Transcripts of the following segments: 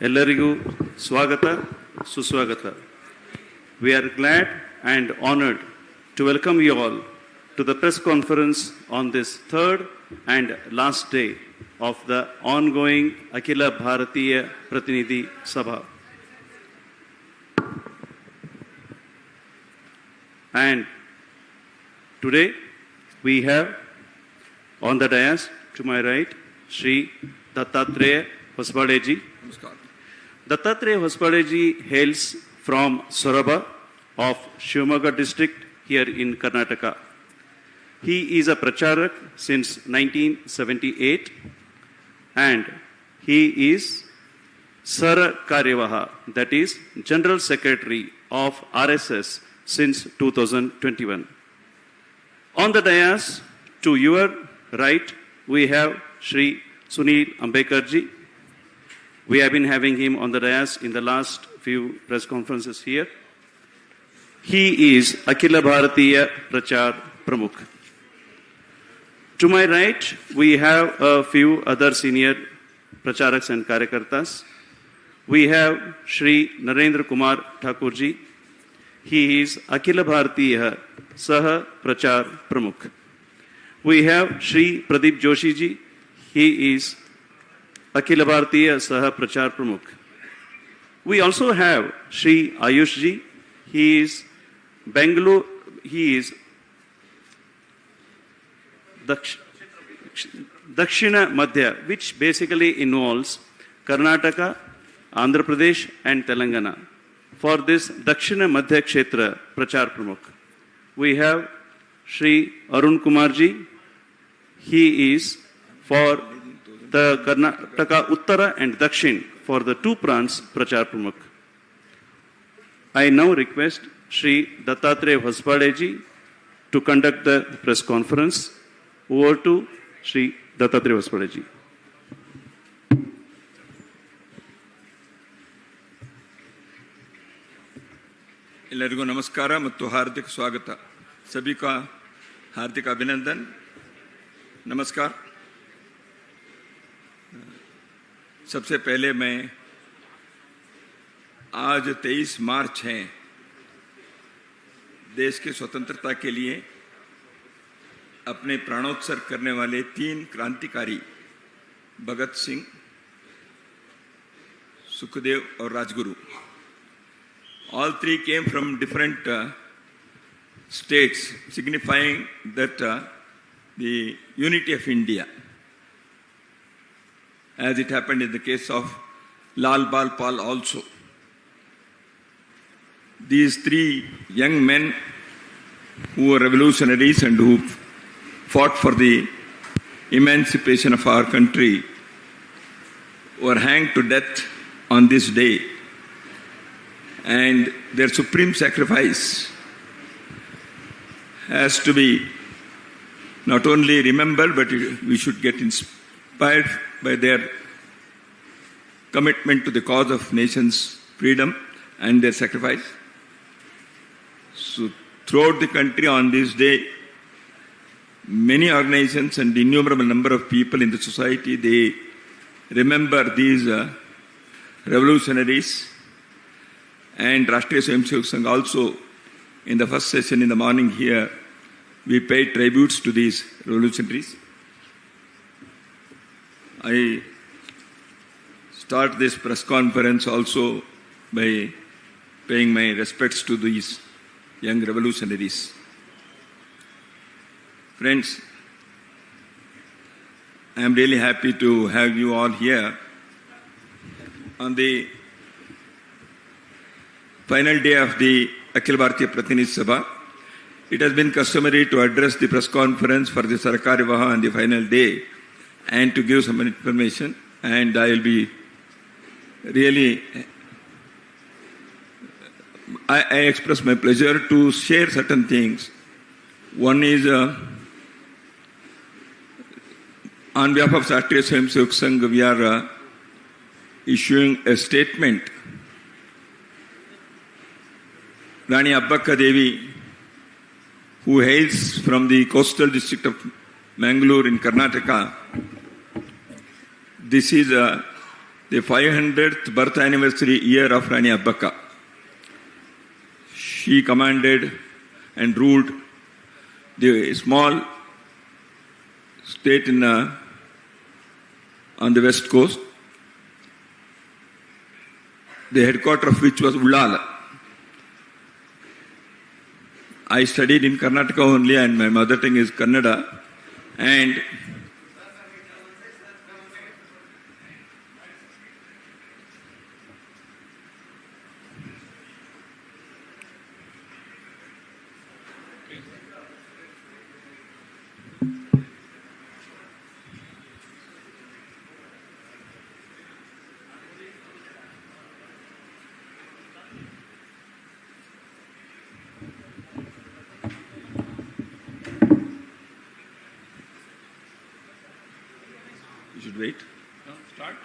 ಎಲ್ಲರಿಗೂ ಸ್ವಾಗತ ಸುಸ್ವಾಗತ. We are glad and honored to welcome you all to the press conference on this third and last day of the ongoing Akhila Bharatiya Pratinidhi Sabha. And today we have on the dais to my right Shri Dattatreya Hosabadeji. Dattatreya Hosabadeji hails from Soraba of Shivamogga district here in Karnataka. He is a pracharak since 1978 and he is Sara Karyavaha, that is General Secretary of RSS since 2021. On the dais to your right we have Shri Sunil Ambedkarji. We have been having him on the dais in the last few press conferences here. He is Akhila Bharatiya Prachar Pramukh. To my right, we have a few other senior Pracharaks and Karyakartas. We have Shri Narendra Kumar Thakurji. He is Akhila Bharatiya Saha Prachar Pramukh. We have Shri Pradeep Joshi ji. He is Akhila Bharatiya Saha Prachar Pramukh. We also have Shri Ayush ji. He is Bangalore. He is Dakshina Madhya, which basically involves Karnataka, Andhra Pradesh and Telangana. For this Dakshina Madhya Kshetra Prachar Pramukh, we have Shri Arun Kumar ji. He is for the Karnataka Uttara and Dakshin for the two prants Prachar Pramukh. I now request Shri Dattatreya Hosabadeji to conduct the press conference. Over to Shri Dattatreya Hosabadeji. ಎಲ್ಲರಿಗೂ ನಮಸ್ಕಾರ ಮತ್ತು ಹಾರ್ದಿಕ ಸ್ವಾಗತ. सभी का हार्दिक अभिनंदन. नमस्कार. सबसे पहले मैं आज 23 मार्च है, देश की स्वतंत्रता के लिए अपने प्राणोत्सर्ग करने वाले 3 क्रांतिकारी भगत सिंह, सुखदेव और Rajguru, all 3 came from different states, signifying that the unity of India, as it happened in the case of Lal Bal Pal also. These 3 young men who were revolutionaries and who fought for the emancipation of our country were hanged to death on this day, and their supreme sacrifice has to be not only remembered, but we should get inspired by their commitment to the cause of nation's freedom and their sacrifice. So throughout the country on this day, many organizations and innumerable number of people in the society, they remember these revolutionaries. And Rashtriya Swayamsevak Sangh also, in the first session in the morning here, we paid tributes to these revolutionaries. I start this press conference also by paying my respects to these young revolutionaries. Friends, I am really happy to have you all here on the final day of the Akhila Bharatiya Pratinidhi Sabha. It has been customary to address the press conference for the Sara Karyavaha on the final day and to give some information, and I will be really, I express my pleasure to share certain things. One is on behalf of Rashtriya Swayamsevak Sangh, we are issuing a statement. Rani Abbakka Devi, who hails from the coastal district of Mangalore in Karnataka, this is the 500th birth anniversary year of Rani Abbakka. She commanded and ruled the small state on the west coast, the headquarters of which was Ullal. I studied in Karnataka only, and my mother tongue is Kannada. And you should wait. No, start.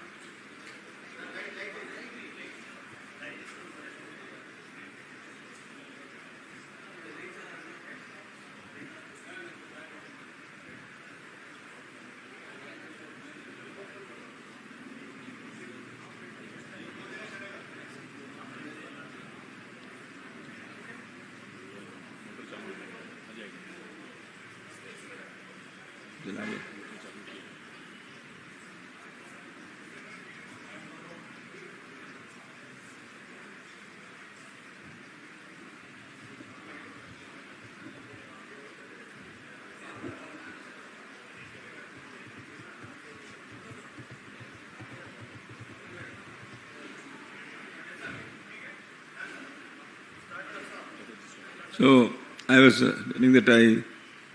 So I was telling that I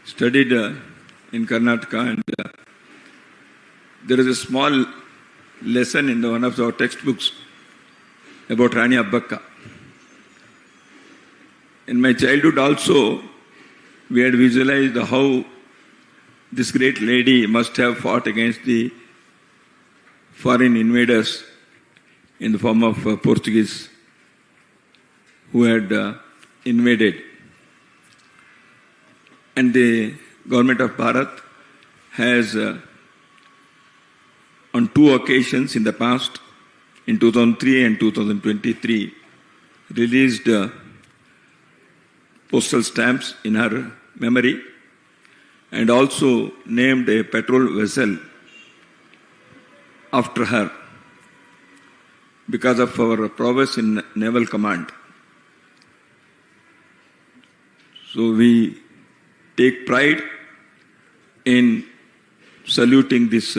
studied in Karnataka, and there is a small lesson in one of our textbooks about Rani Abbakka. In my childhood also, we had visualized how this great lady must have fought against the foreign invaders in the form of Portuguese who had invaded. And the government of Bharat has, on two occasions in the past, in 2003 and 2023, released postal stamps in her memory, and also named a patrol vessel after her because of our prowess in naval command. So we take pride in saluting this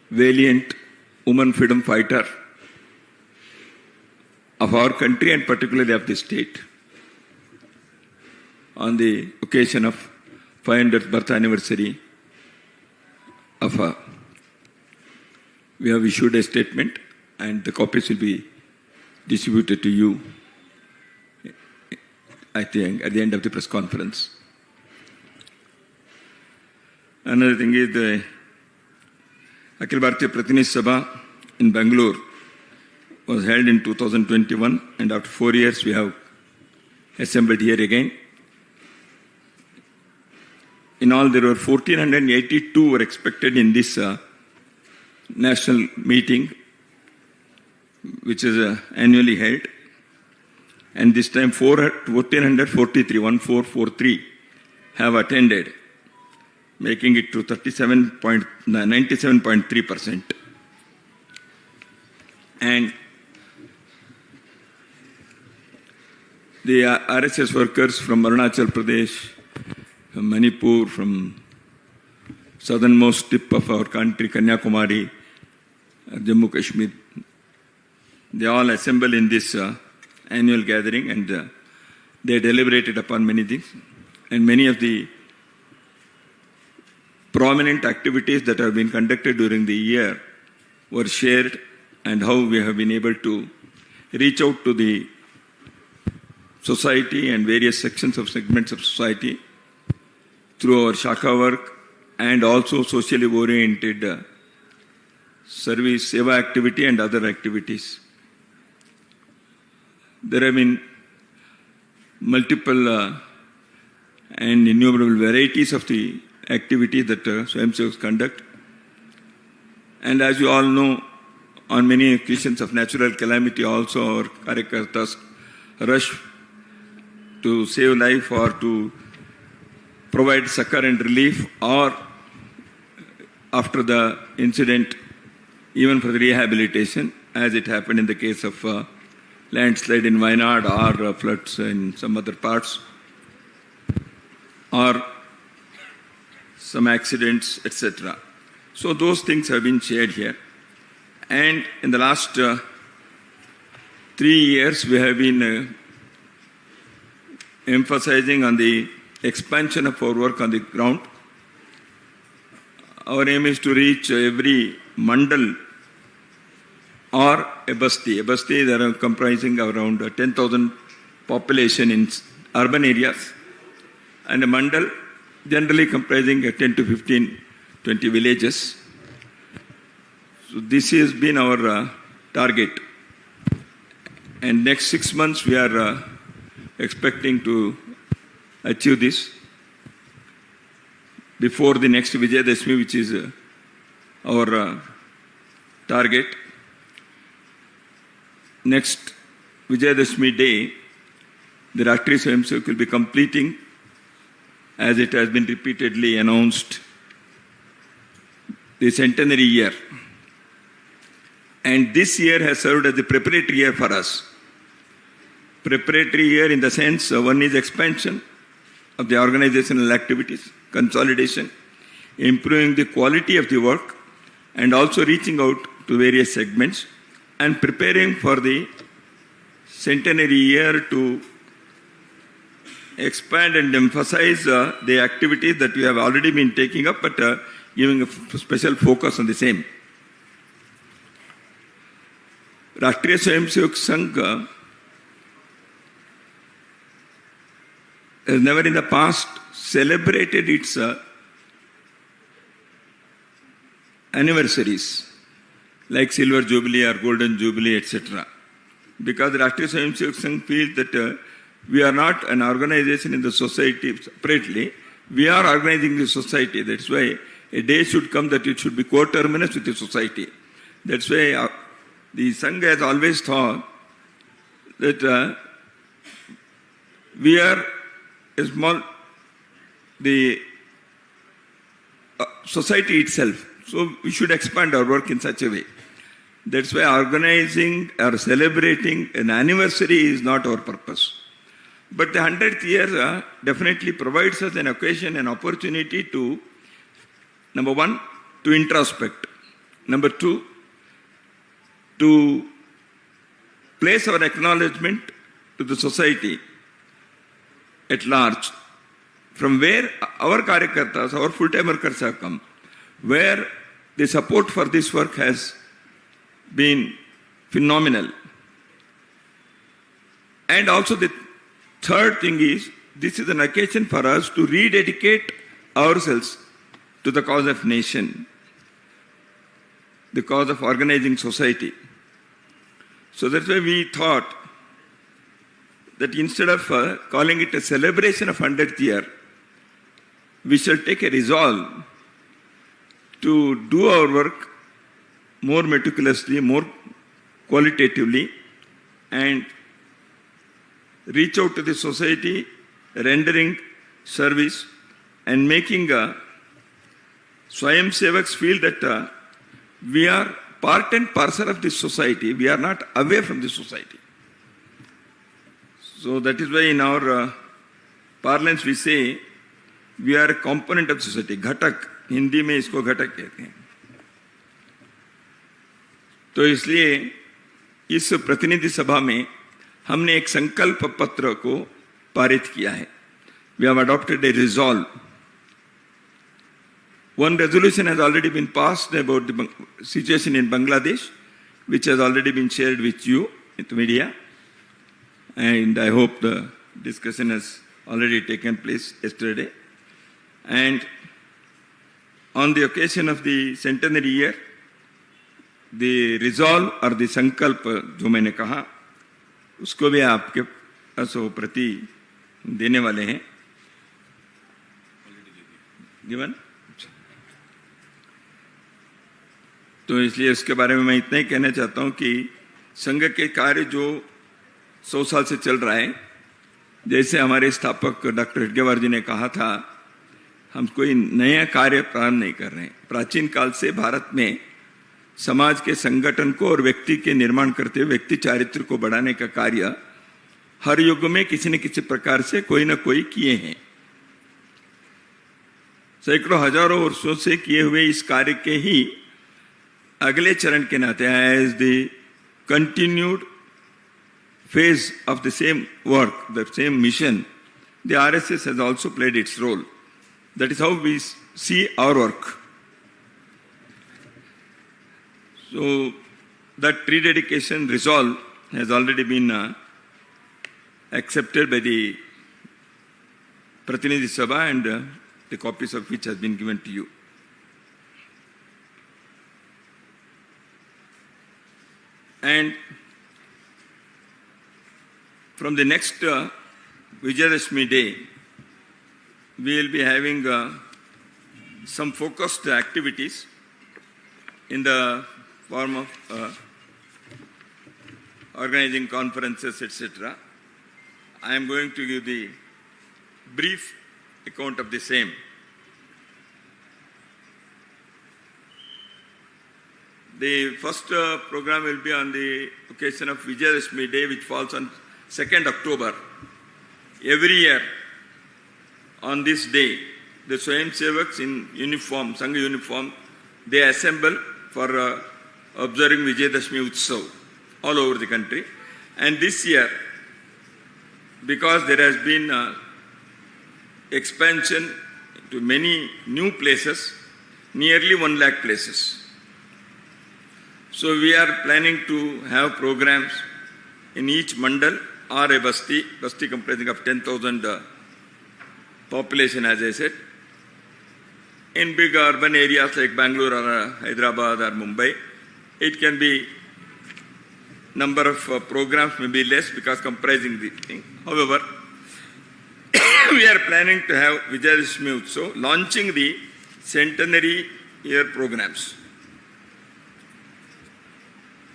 valiant woman freedom fighter of our country and particularly of the state on the occasion of 500th birth anniversary of her. We have issued a statement, and the copies will be distributed to you, I think, at the end of the press conference. Another thing is the Akhil Bharatiya Pratinidhi Sabha in Bangalore was held in 2021, and after 4 years we have assembled here again. In all, there were 1,482 were expected in this national meeting, which is annually held. And this time 1,443, 1443, have attended, making it to 97.3%. And the RSS workers from Arunachal Pradesh, from Manipur, from southernmost tip of our country, Kanyakumari, Jammu Kashmir, they all assemble in this annual gathering, and they deliberated upon many things. And many of the prominent activities that have been conducted during the year were shared, and how we have been able to reach out to the society and various segments of society through our Shaka work and also socially oriented service, seva activity and other activities. There have been multiple and innumerable varieties of the activities that Swayamsevaks conduct. And as you all know, on many occasions of natural calamity also our Karyakartas rush to save life or to provide succor and relief, or after the incident, even for the rehabilitation, as it happened in the case of landslide in Wayanad or floods in some other parts, or some accidents, etc. So those things have been shared here. And in the last 3 years, we have been emphasizing on the expansion of our work on the ground. Our aim is to reach every mandal or a basti. A basti, they are comprising around 10,000 population in urban areas, and a mandal generally comprising 10 to 15, 20 villages. So this has been our target. And next 6 months we are expecting to achieve this before the next Vijayadashmi, which is our target. Next Vijayadashmi day, the Rashtriya Swayamsevak will be completing, as it has been repeatedly announced, the centenary year. And this year has served as the preparatory year for us. Preparatory year in the sense, one is expansion of the organizational activities, consolidation, improving the quality of the work, and also reaching out to various segments, and preparing for the centenary year to expand and emphasize the activities that we have already been taking up, but giving a special focus on the same. Rashtriya Swayamsevak Sangh has never in the past celebrated its anniversaries like Silver Jubilee or Golden Jubilee, etc. Because the Rashtriya Swayamsevak Sangh feels that we are not an organization in the society separately, we are organizing the society. That's why a day should come that it should be coterminous with the society. That's why the Sangha has always thought that we are a small, the society itself. So we should expand our work in such a way. That's why organizing or celebrating an anniversary is not our purpose. But the 100th year definitely provides us an occasion, an opportunity to, number one, to introspect. Number two, to place our acknowledgement to the society at large, from where our Karyakartas, our full-time workers have come, where the support for this work has been phenomenal. And also the third thing is, this is an occasion for us to rededicate ourselves to the cause of nation, the cause of organizing society. So that's why we thought that instead of calling it a celebration of 100th year, we shall take a resolve to do our work more meticulously, more qualitatively, and reach out to the society, rendering service and making Swayamsevaks feel that we are part and parcel of this society. We are not away from the society. So that is why in our parlance we say we are a component of society. Ghatak, Hindi में इसको घटक कहते हैं. तो इसलिए इस प्रतिनिधि सभा में हमने एक संकल्प पत्र को पारित किया है. We have adopted a resolve. One resolution has already been passed about the situation in Bangladesh, which has already been shared with you, with media. And I hope the discussion has already taken place yesterday. And on the occasion of the centenary year, the resolve or the sankalp जो मैंने कहा, उसको भी आपके पास प्रति देने वाले हैं. Given? तो इसलिए इसके बारे में मैं इतना ही कहना चाहता हूं कि संघ के कार्य जो 100 साल से चल रहा है, जैसे हमारे स्थापक डॉक्टर हेडगेवार जी ने कहा था, हम कोई नया कार्य प्रारंभ नहीं कर रहे हैं। प्राचीन काल से भारत में समाज के संगठन को और व्यक्ति के निर्माण करते हुए व्यक्ति चारित्र को बढ़ाने का कार्य हर युग में किसी न किसी प्रकार से कोई न कोई किए हैं। सैकड़ों हजारों वर्षों से किए हुए इस कार्य के ही अगले चरण के नाते as the continued phase of the same work, the same mission, the RSS has also played its role. That is how we see our work. So that tree dedication resolve has already been accepted by the Pratinidhi Sabha, and the copies of which has been given to you. And from the next Vijayadashmi day, we will be having some focused activities in the form of organizing conferences, etc. I am going to give the brief account of the same. The first program will be on the occasion of Vijayadashmi day, which falls on 2nd October. Every year on this day, the Swayamsevaks in uniform, Sangha uniform, they assemble for observing Vijayadashmi Utsav all over the country. And this year, because there has been expansion to many new places, nearly 1 lakh places. So we are planning to have programs in each mandal or a basti comprising of 10,000 population, as I said. In big urban areas like Bangalore or Hyderabad or Mumbai, it can be number of programs may be less because comprising the thing. However, we are planning to have Vijayadashmi Utsav launching the centenary year programs.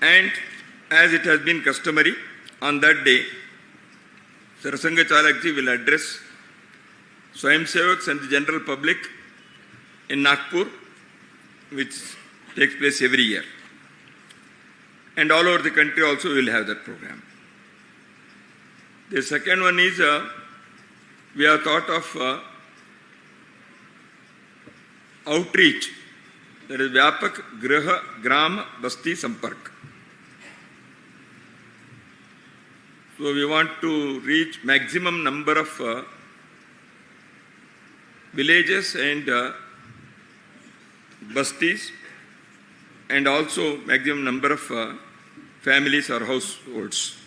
And as it has been customary, on that day, Sarasanga Chalakji will address Swayamsevaks and the general public in Nagpur, which takes place every year. And all over the country also we will have that program. The second one is, we have thought of outreach, that is Vyapak Graha Gram Basti Sampark. So we want to reach maximum number of villages and bastis, and also maximum number of families or households.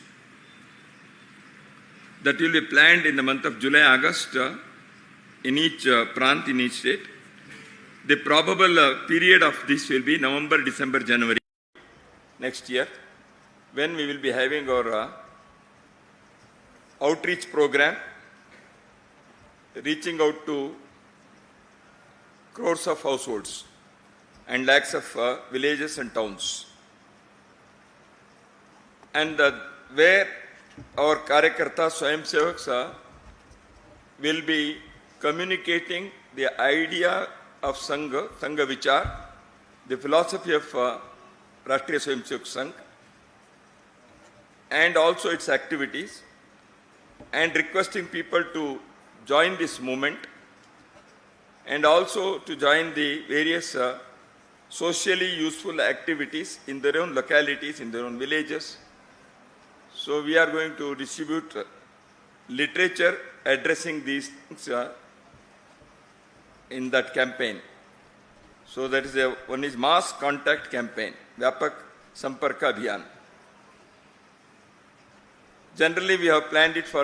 That will be planned in the month of July, August in each prant, in each state. The probable period of this will be November, December, January next year, when we will be having our outreach program, reaching out to crores of households and lakhs of villages and towns. And where our Karyakarta Swayamsevaks will be communicating the idea of Sangha, Sangha Vichar, the philosophy of Rashtriya Swayamsevak Sangh, and also its activities, and requesting people to join this movement and also to join the various socially useful activities in their own localities, in their own villages. So we are going to distribute literature addressing these things in that campaign. So that is one is mass contact campaign, Vyapak Samparka Abhiyan. Generally, we have planned it for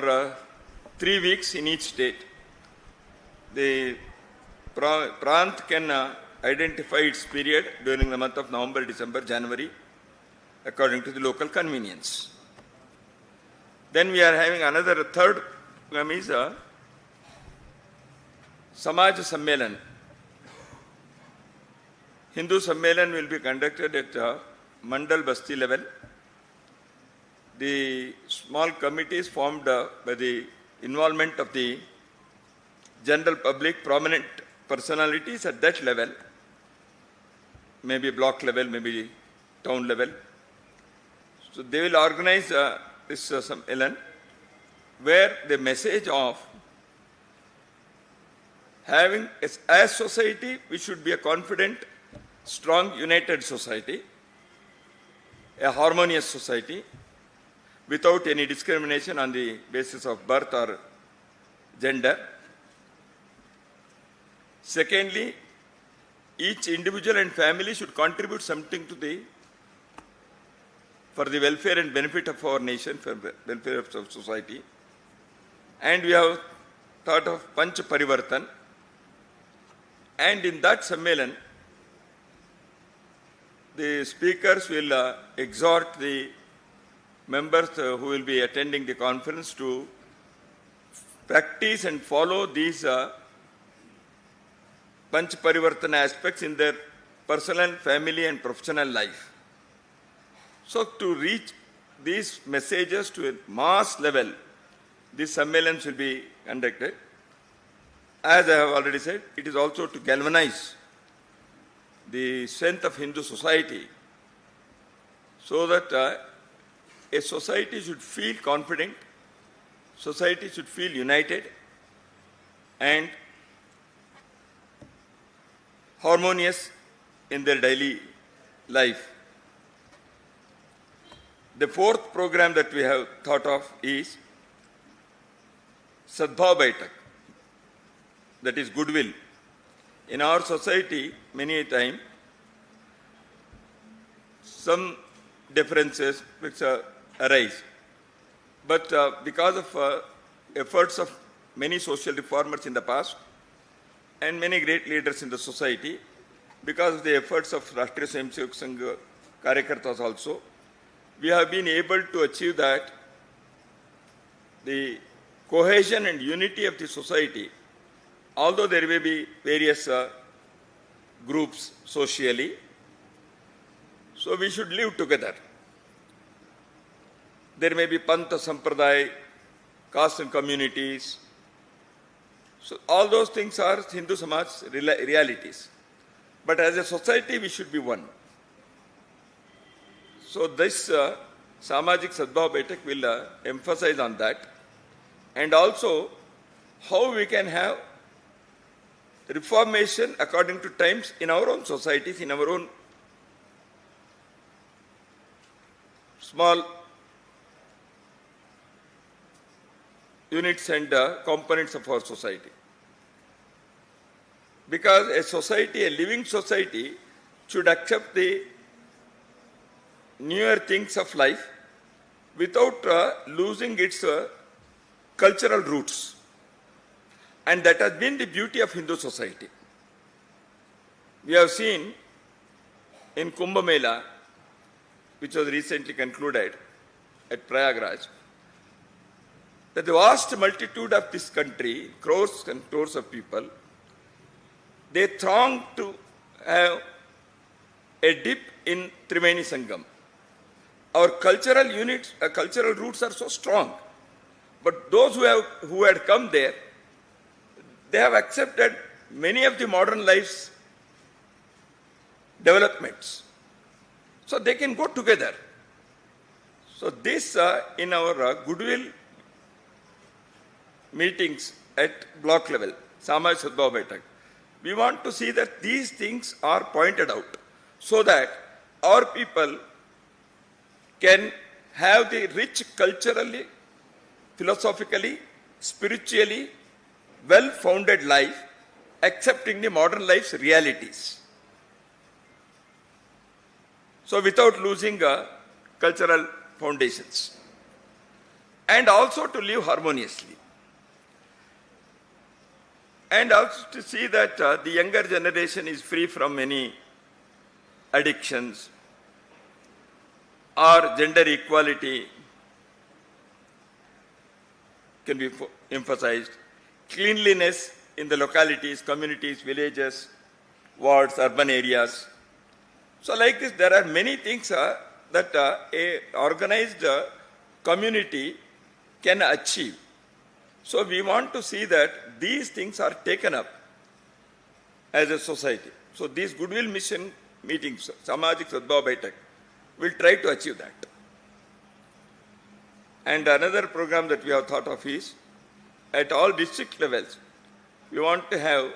3 weeks in each state. The Prant can identify its period during the month of November, December, January, according to the local convenience. Then we are having another third program is Samaj Sammelan. Hindu Sammelan will be conducted at Mandal Basti level. The small committees formed by the involvement of the general public, prominent personalities at that level, maybe block level, maybe town level. So they will organize this Sammelan, where the message of having, as society, we should be a confident, strong, united society, a harmonious society, without any discrimination on the basis of birth or gender. Secondly, each individual and family should contribute something to for the welfare and benefit of our nation, for the welfare of society. And we have thought of Panch Parivartan. And in that Sammelan, the speakers will exhort the members who will be attending the conference to practice and follow these Panch Parivartana aspects in their personal, family and professional life. So to reach these messages to a mass level, these Sammelans will be conducted. As I have already said, it is also to galvanize the strength of Hindu society, so that a society should feel confident, society should feel united and harmonious in their daily life. The fourth program that we have thought of is Sadbhav Baitak, that is goodwill. In our society, many a time, some differences which arise. But because of efforts of many social reformers in the past and many great leaders in the society, because of the efforts of Rashtriya Swayamsevak Sangh Karyakartas also, we have been able to achieve that the cohesion and unity of the society, although there may be various groups socially, so we should live together. There may be Pantha Sampradaya, caste and communities. So all those things are Hindu Samaj realities. But as a society, we should be one. So this Samajik Sadbhav Baitak will emphasize on that, and also how we can have reformation according to times in our own societies, in our own small units and components of our society. Because a society, a living society, should accept the newer things of life without losing its cultural roots. And that has been the beauty of Hindu society. We have seen in Kumbh Mela, which was recently concluded at Prayagraj, that the vast multitude of this country, crores and crores of people, they throng to have a dip in Triveni Sangam. Our cultural units, cultural roots are so strong, but those who had come there, they have accepted many of the modern life's developments. So they can go together. So this in our goodwill meetings at block level, Samaj Sadbhav Baitak, we want to see that these things are pointed out so that our people can have the rich culturally, philosophically, spiritually, well-founded life, accepting the modern life's realities. So without losing cultural foundations. And also to live harmoniously. And also to see that the younger generation is free from any addictions or gender equality can be emphasized. Cleanliness in the localities, communities, villages, wards, urban areas So like this, there are many things that a organized community can achieve. So we want to see that these things are taken up as a society. So these goodwill mission meetings, Samajik Sadbhav Baitak, will try to achieve that. And another program that we have thought of is, at all district levels, we want to have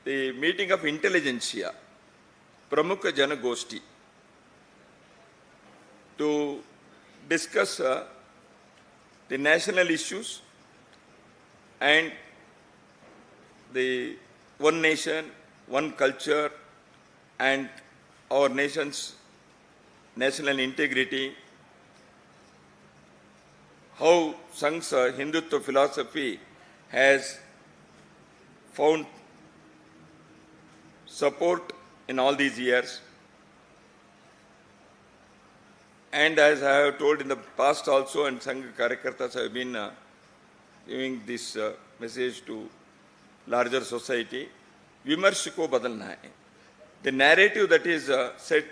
the meeting of intelligentsia, Pramukha Jana Goshti, to discuss the national issues and the one nation, one culture, and our nation's national integrity, how Sangh's Hindutva philosophy has found support in all these years. And as I have told in the past also, and Sangha Karyakartas have been giving this message to larger society, Vimarsh ko badalna hai. The narrative that is set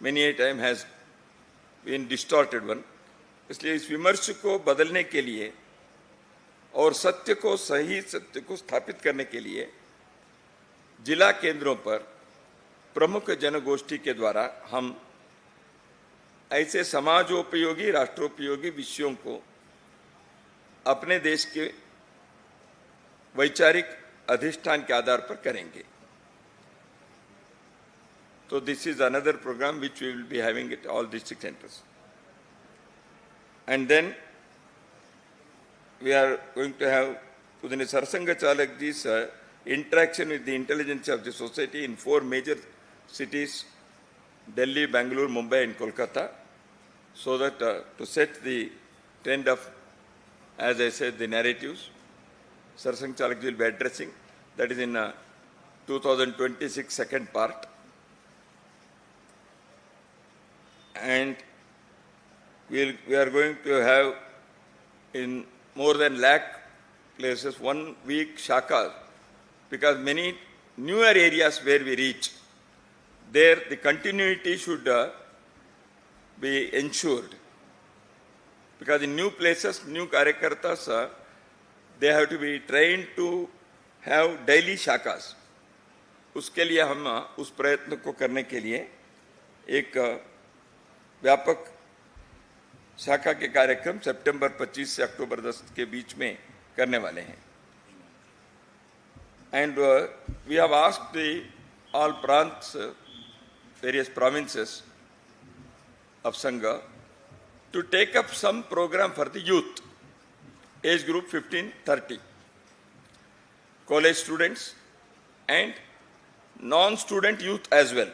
many a time has been distorted one. इसलिए इस विमर्श को बदलने के लिए और सत्य को सही सत्य को स्थापित करने के लिए जिला केंद्रों पर प्रमुख जनगोष्ठी के द्वारा हम ऐसे समाजोपयोगी राष्ट्रोपयोगी विषयों को अपने देश के वैचारिक अधिष्ठान के आधार पर करेंगे. तो this is another programme which we will be having at all district centres. And then we are going to have Pudane Sarsanga Chalak ji's interaction with the intelligence of the society in 4 major cities, Delhi, Bangalore, Mumbai and Kolkata, so that to set the trend of, as I said, the narratives, Sarsanga Chalak ji will be addressing. That is in 2026 second part. And we are going to have in more than lakh places 1 week shakas, because many newer areas where we reach, there the continuity should be ensured. Because in new places, new karyakartas, they have to be trained to have daily shakas. उसके लिए हम उस प्रयत्न को करने के लिए एक व्यापक शाखा के कार्यक्रम सितंबर 25 से अक्टूबर 10 के बीच में करने वाले हैं. And we have asked the all prants, various provinces of Sangha to take up some program for the youth, age group 15-30, college students and non-student youth as well.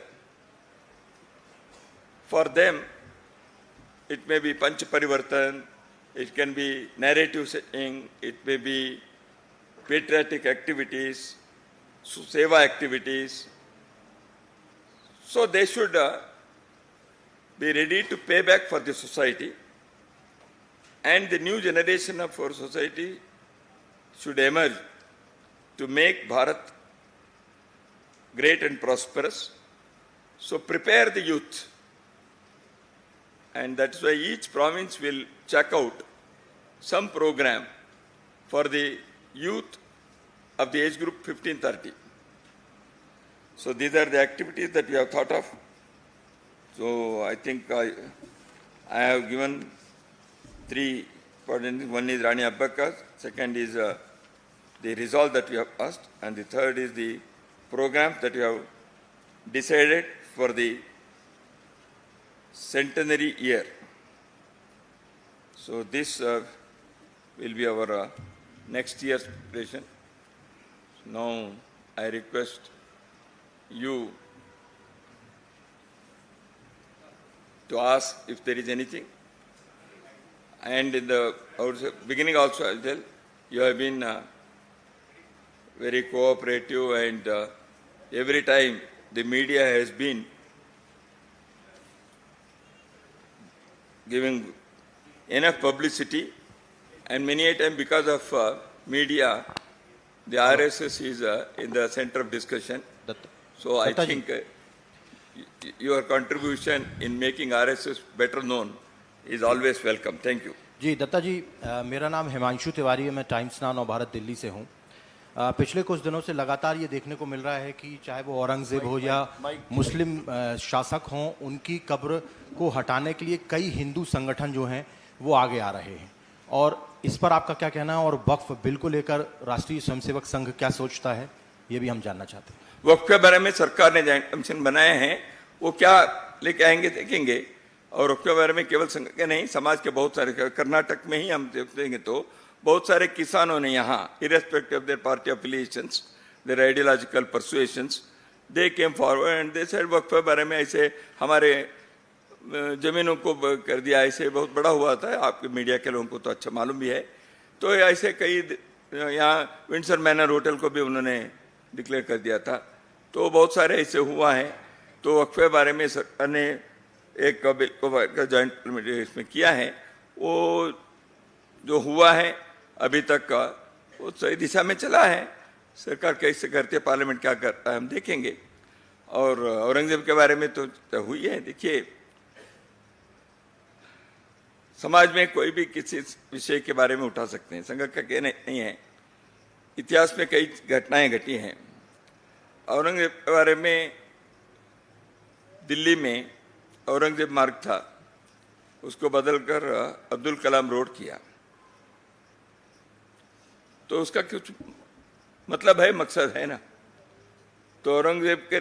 For them, it may be Panch Parivartan, it can be narrative setting, it may be patriotic activities, seva activities. So they should be ready to pay back for the society, and the new generation of our society should emerge to make Bharat great and prosperous. So prepare the youth. And that's why each province will check out some program for the youth of the age group 15-30. So these are the activities that we have thought of. So I think I have given 3 important things. One is Rani Abbaka, second is the resolve that we have asked, and the third is the programs that we have decided for the centenary year. So this will be our next year's preparation. Now I request you to ask if there is anything. And in the beginning also I'll tell, you have been very cooperative, and every time the media has been giving enough publicity, and many a time because of media, the RSS is in the center of discussion. So I think your contribution in making RSS better known is always welcome. Thank you. जी दत्ता जी, मेरा नाम हिमांशु तिवारी है। मैं times now Navbharat Delhi से हूँ। पिछले कुछ दिनों से लगातार ये देखने को मिल रहा है कि चाहे वो औरंगजेब हो या मुस्लिम शासक हों, उनकी कब्र को हटाने के लिए कई हिंदू संगठन जो हैं वो आगे आ रहे हैं। और इस पर आपका क्या कहना है, और वक्फ बिल को लेकर राष्ट्रीय स्वयंसेवक संघ क्या सोचता है, ये भी हम जानना चाहते हैं। वक्फ के बारे में सरकार ने जॉइंट कमीशन बनाए हैं, वो क्या लेके आएंगे देखेंगे। और वक्फ के बारे में केवल संघ के नहीं, समाज के बहुत सारे, कर्नाटक में ही हम देखेंगे तो बहुत सारे किसानों ने यहाँ, irrespective of their party affiliations, their ideological persuasions, they came forward and they said वक्फ के बारे में ऐसे हमारे जमीनों को कर दिया, ऐसे बहुत बड़ा हुआ था। आपके मीडिया के लोगों को तो अच्छा मालूम भी है। तो ऐसे कई, यहाँ विंडसर मैनर होटल को भी उन्होंने डिक्लेयर कर दिया था। तो बहुत सारे ऐसे हुआ है। तो वक्फ के बारे में सरकार ने एक बिल को जॉइंट इसमें किया है। वो जो हुआ है अभी तक का, वो सही दिशा में चला है। सरकार कैसे करती है, पार्लियामेंट क्या करता है, हम देखेंगे। और औरंगजेब के बारे में तो हुई है। देखिए, समाज में कोई भी किसी विषय के बारे में उठा सकते हैं, संघ का कहना नहीं है। इतिहास में कई घटनाएं घटी हैं। औरंगजेब के बारे में दिल्ली में औरंगजेब मार्ग था, उसको बदलकर अब्दुल कलाम रोड किया। तो उसका कुछ मतलब है, मकसद है ना। तो औरंगजेब के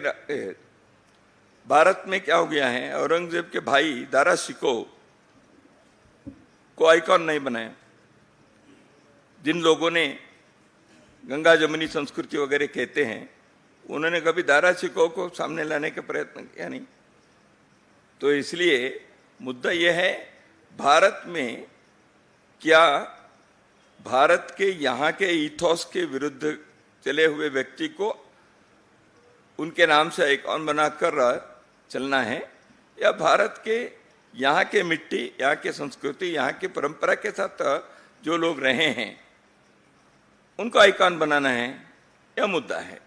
भारत में क्या हो गया है, औरंगजेब के भाई दारा शिकोह को आइकॉन नहीं बनाया। जिन लोगों ने गंगा जमुनी संस्कृति वगैरह कहते हैं, उन्होंने कभी दारा शिकोह को सामने लाने का प्रयत्न किया नहीं। तो इसलिए मुद्दा यह है, भारत में क्या भारत के यहाँ के इथोस के विरुद्ध चले हुए व्यक्ति को उनके नाम से आइकॉन बनाकर चलना है, या भारत के यहाँ के मिट्टी, यहाँ के संस्कृति, यहाँ की परंपरा के साथ जो लोग रहे हैं उनको आइकॉन बनाना है, यह मुद्दा है।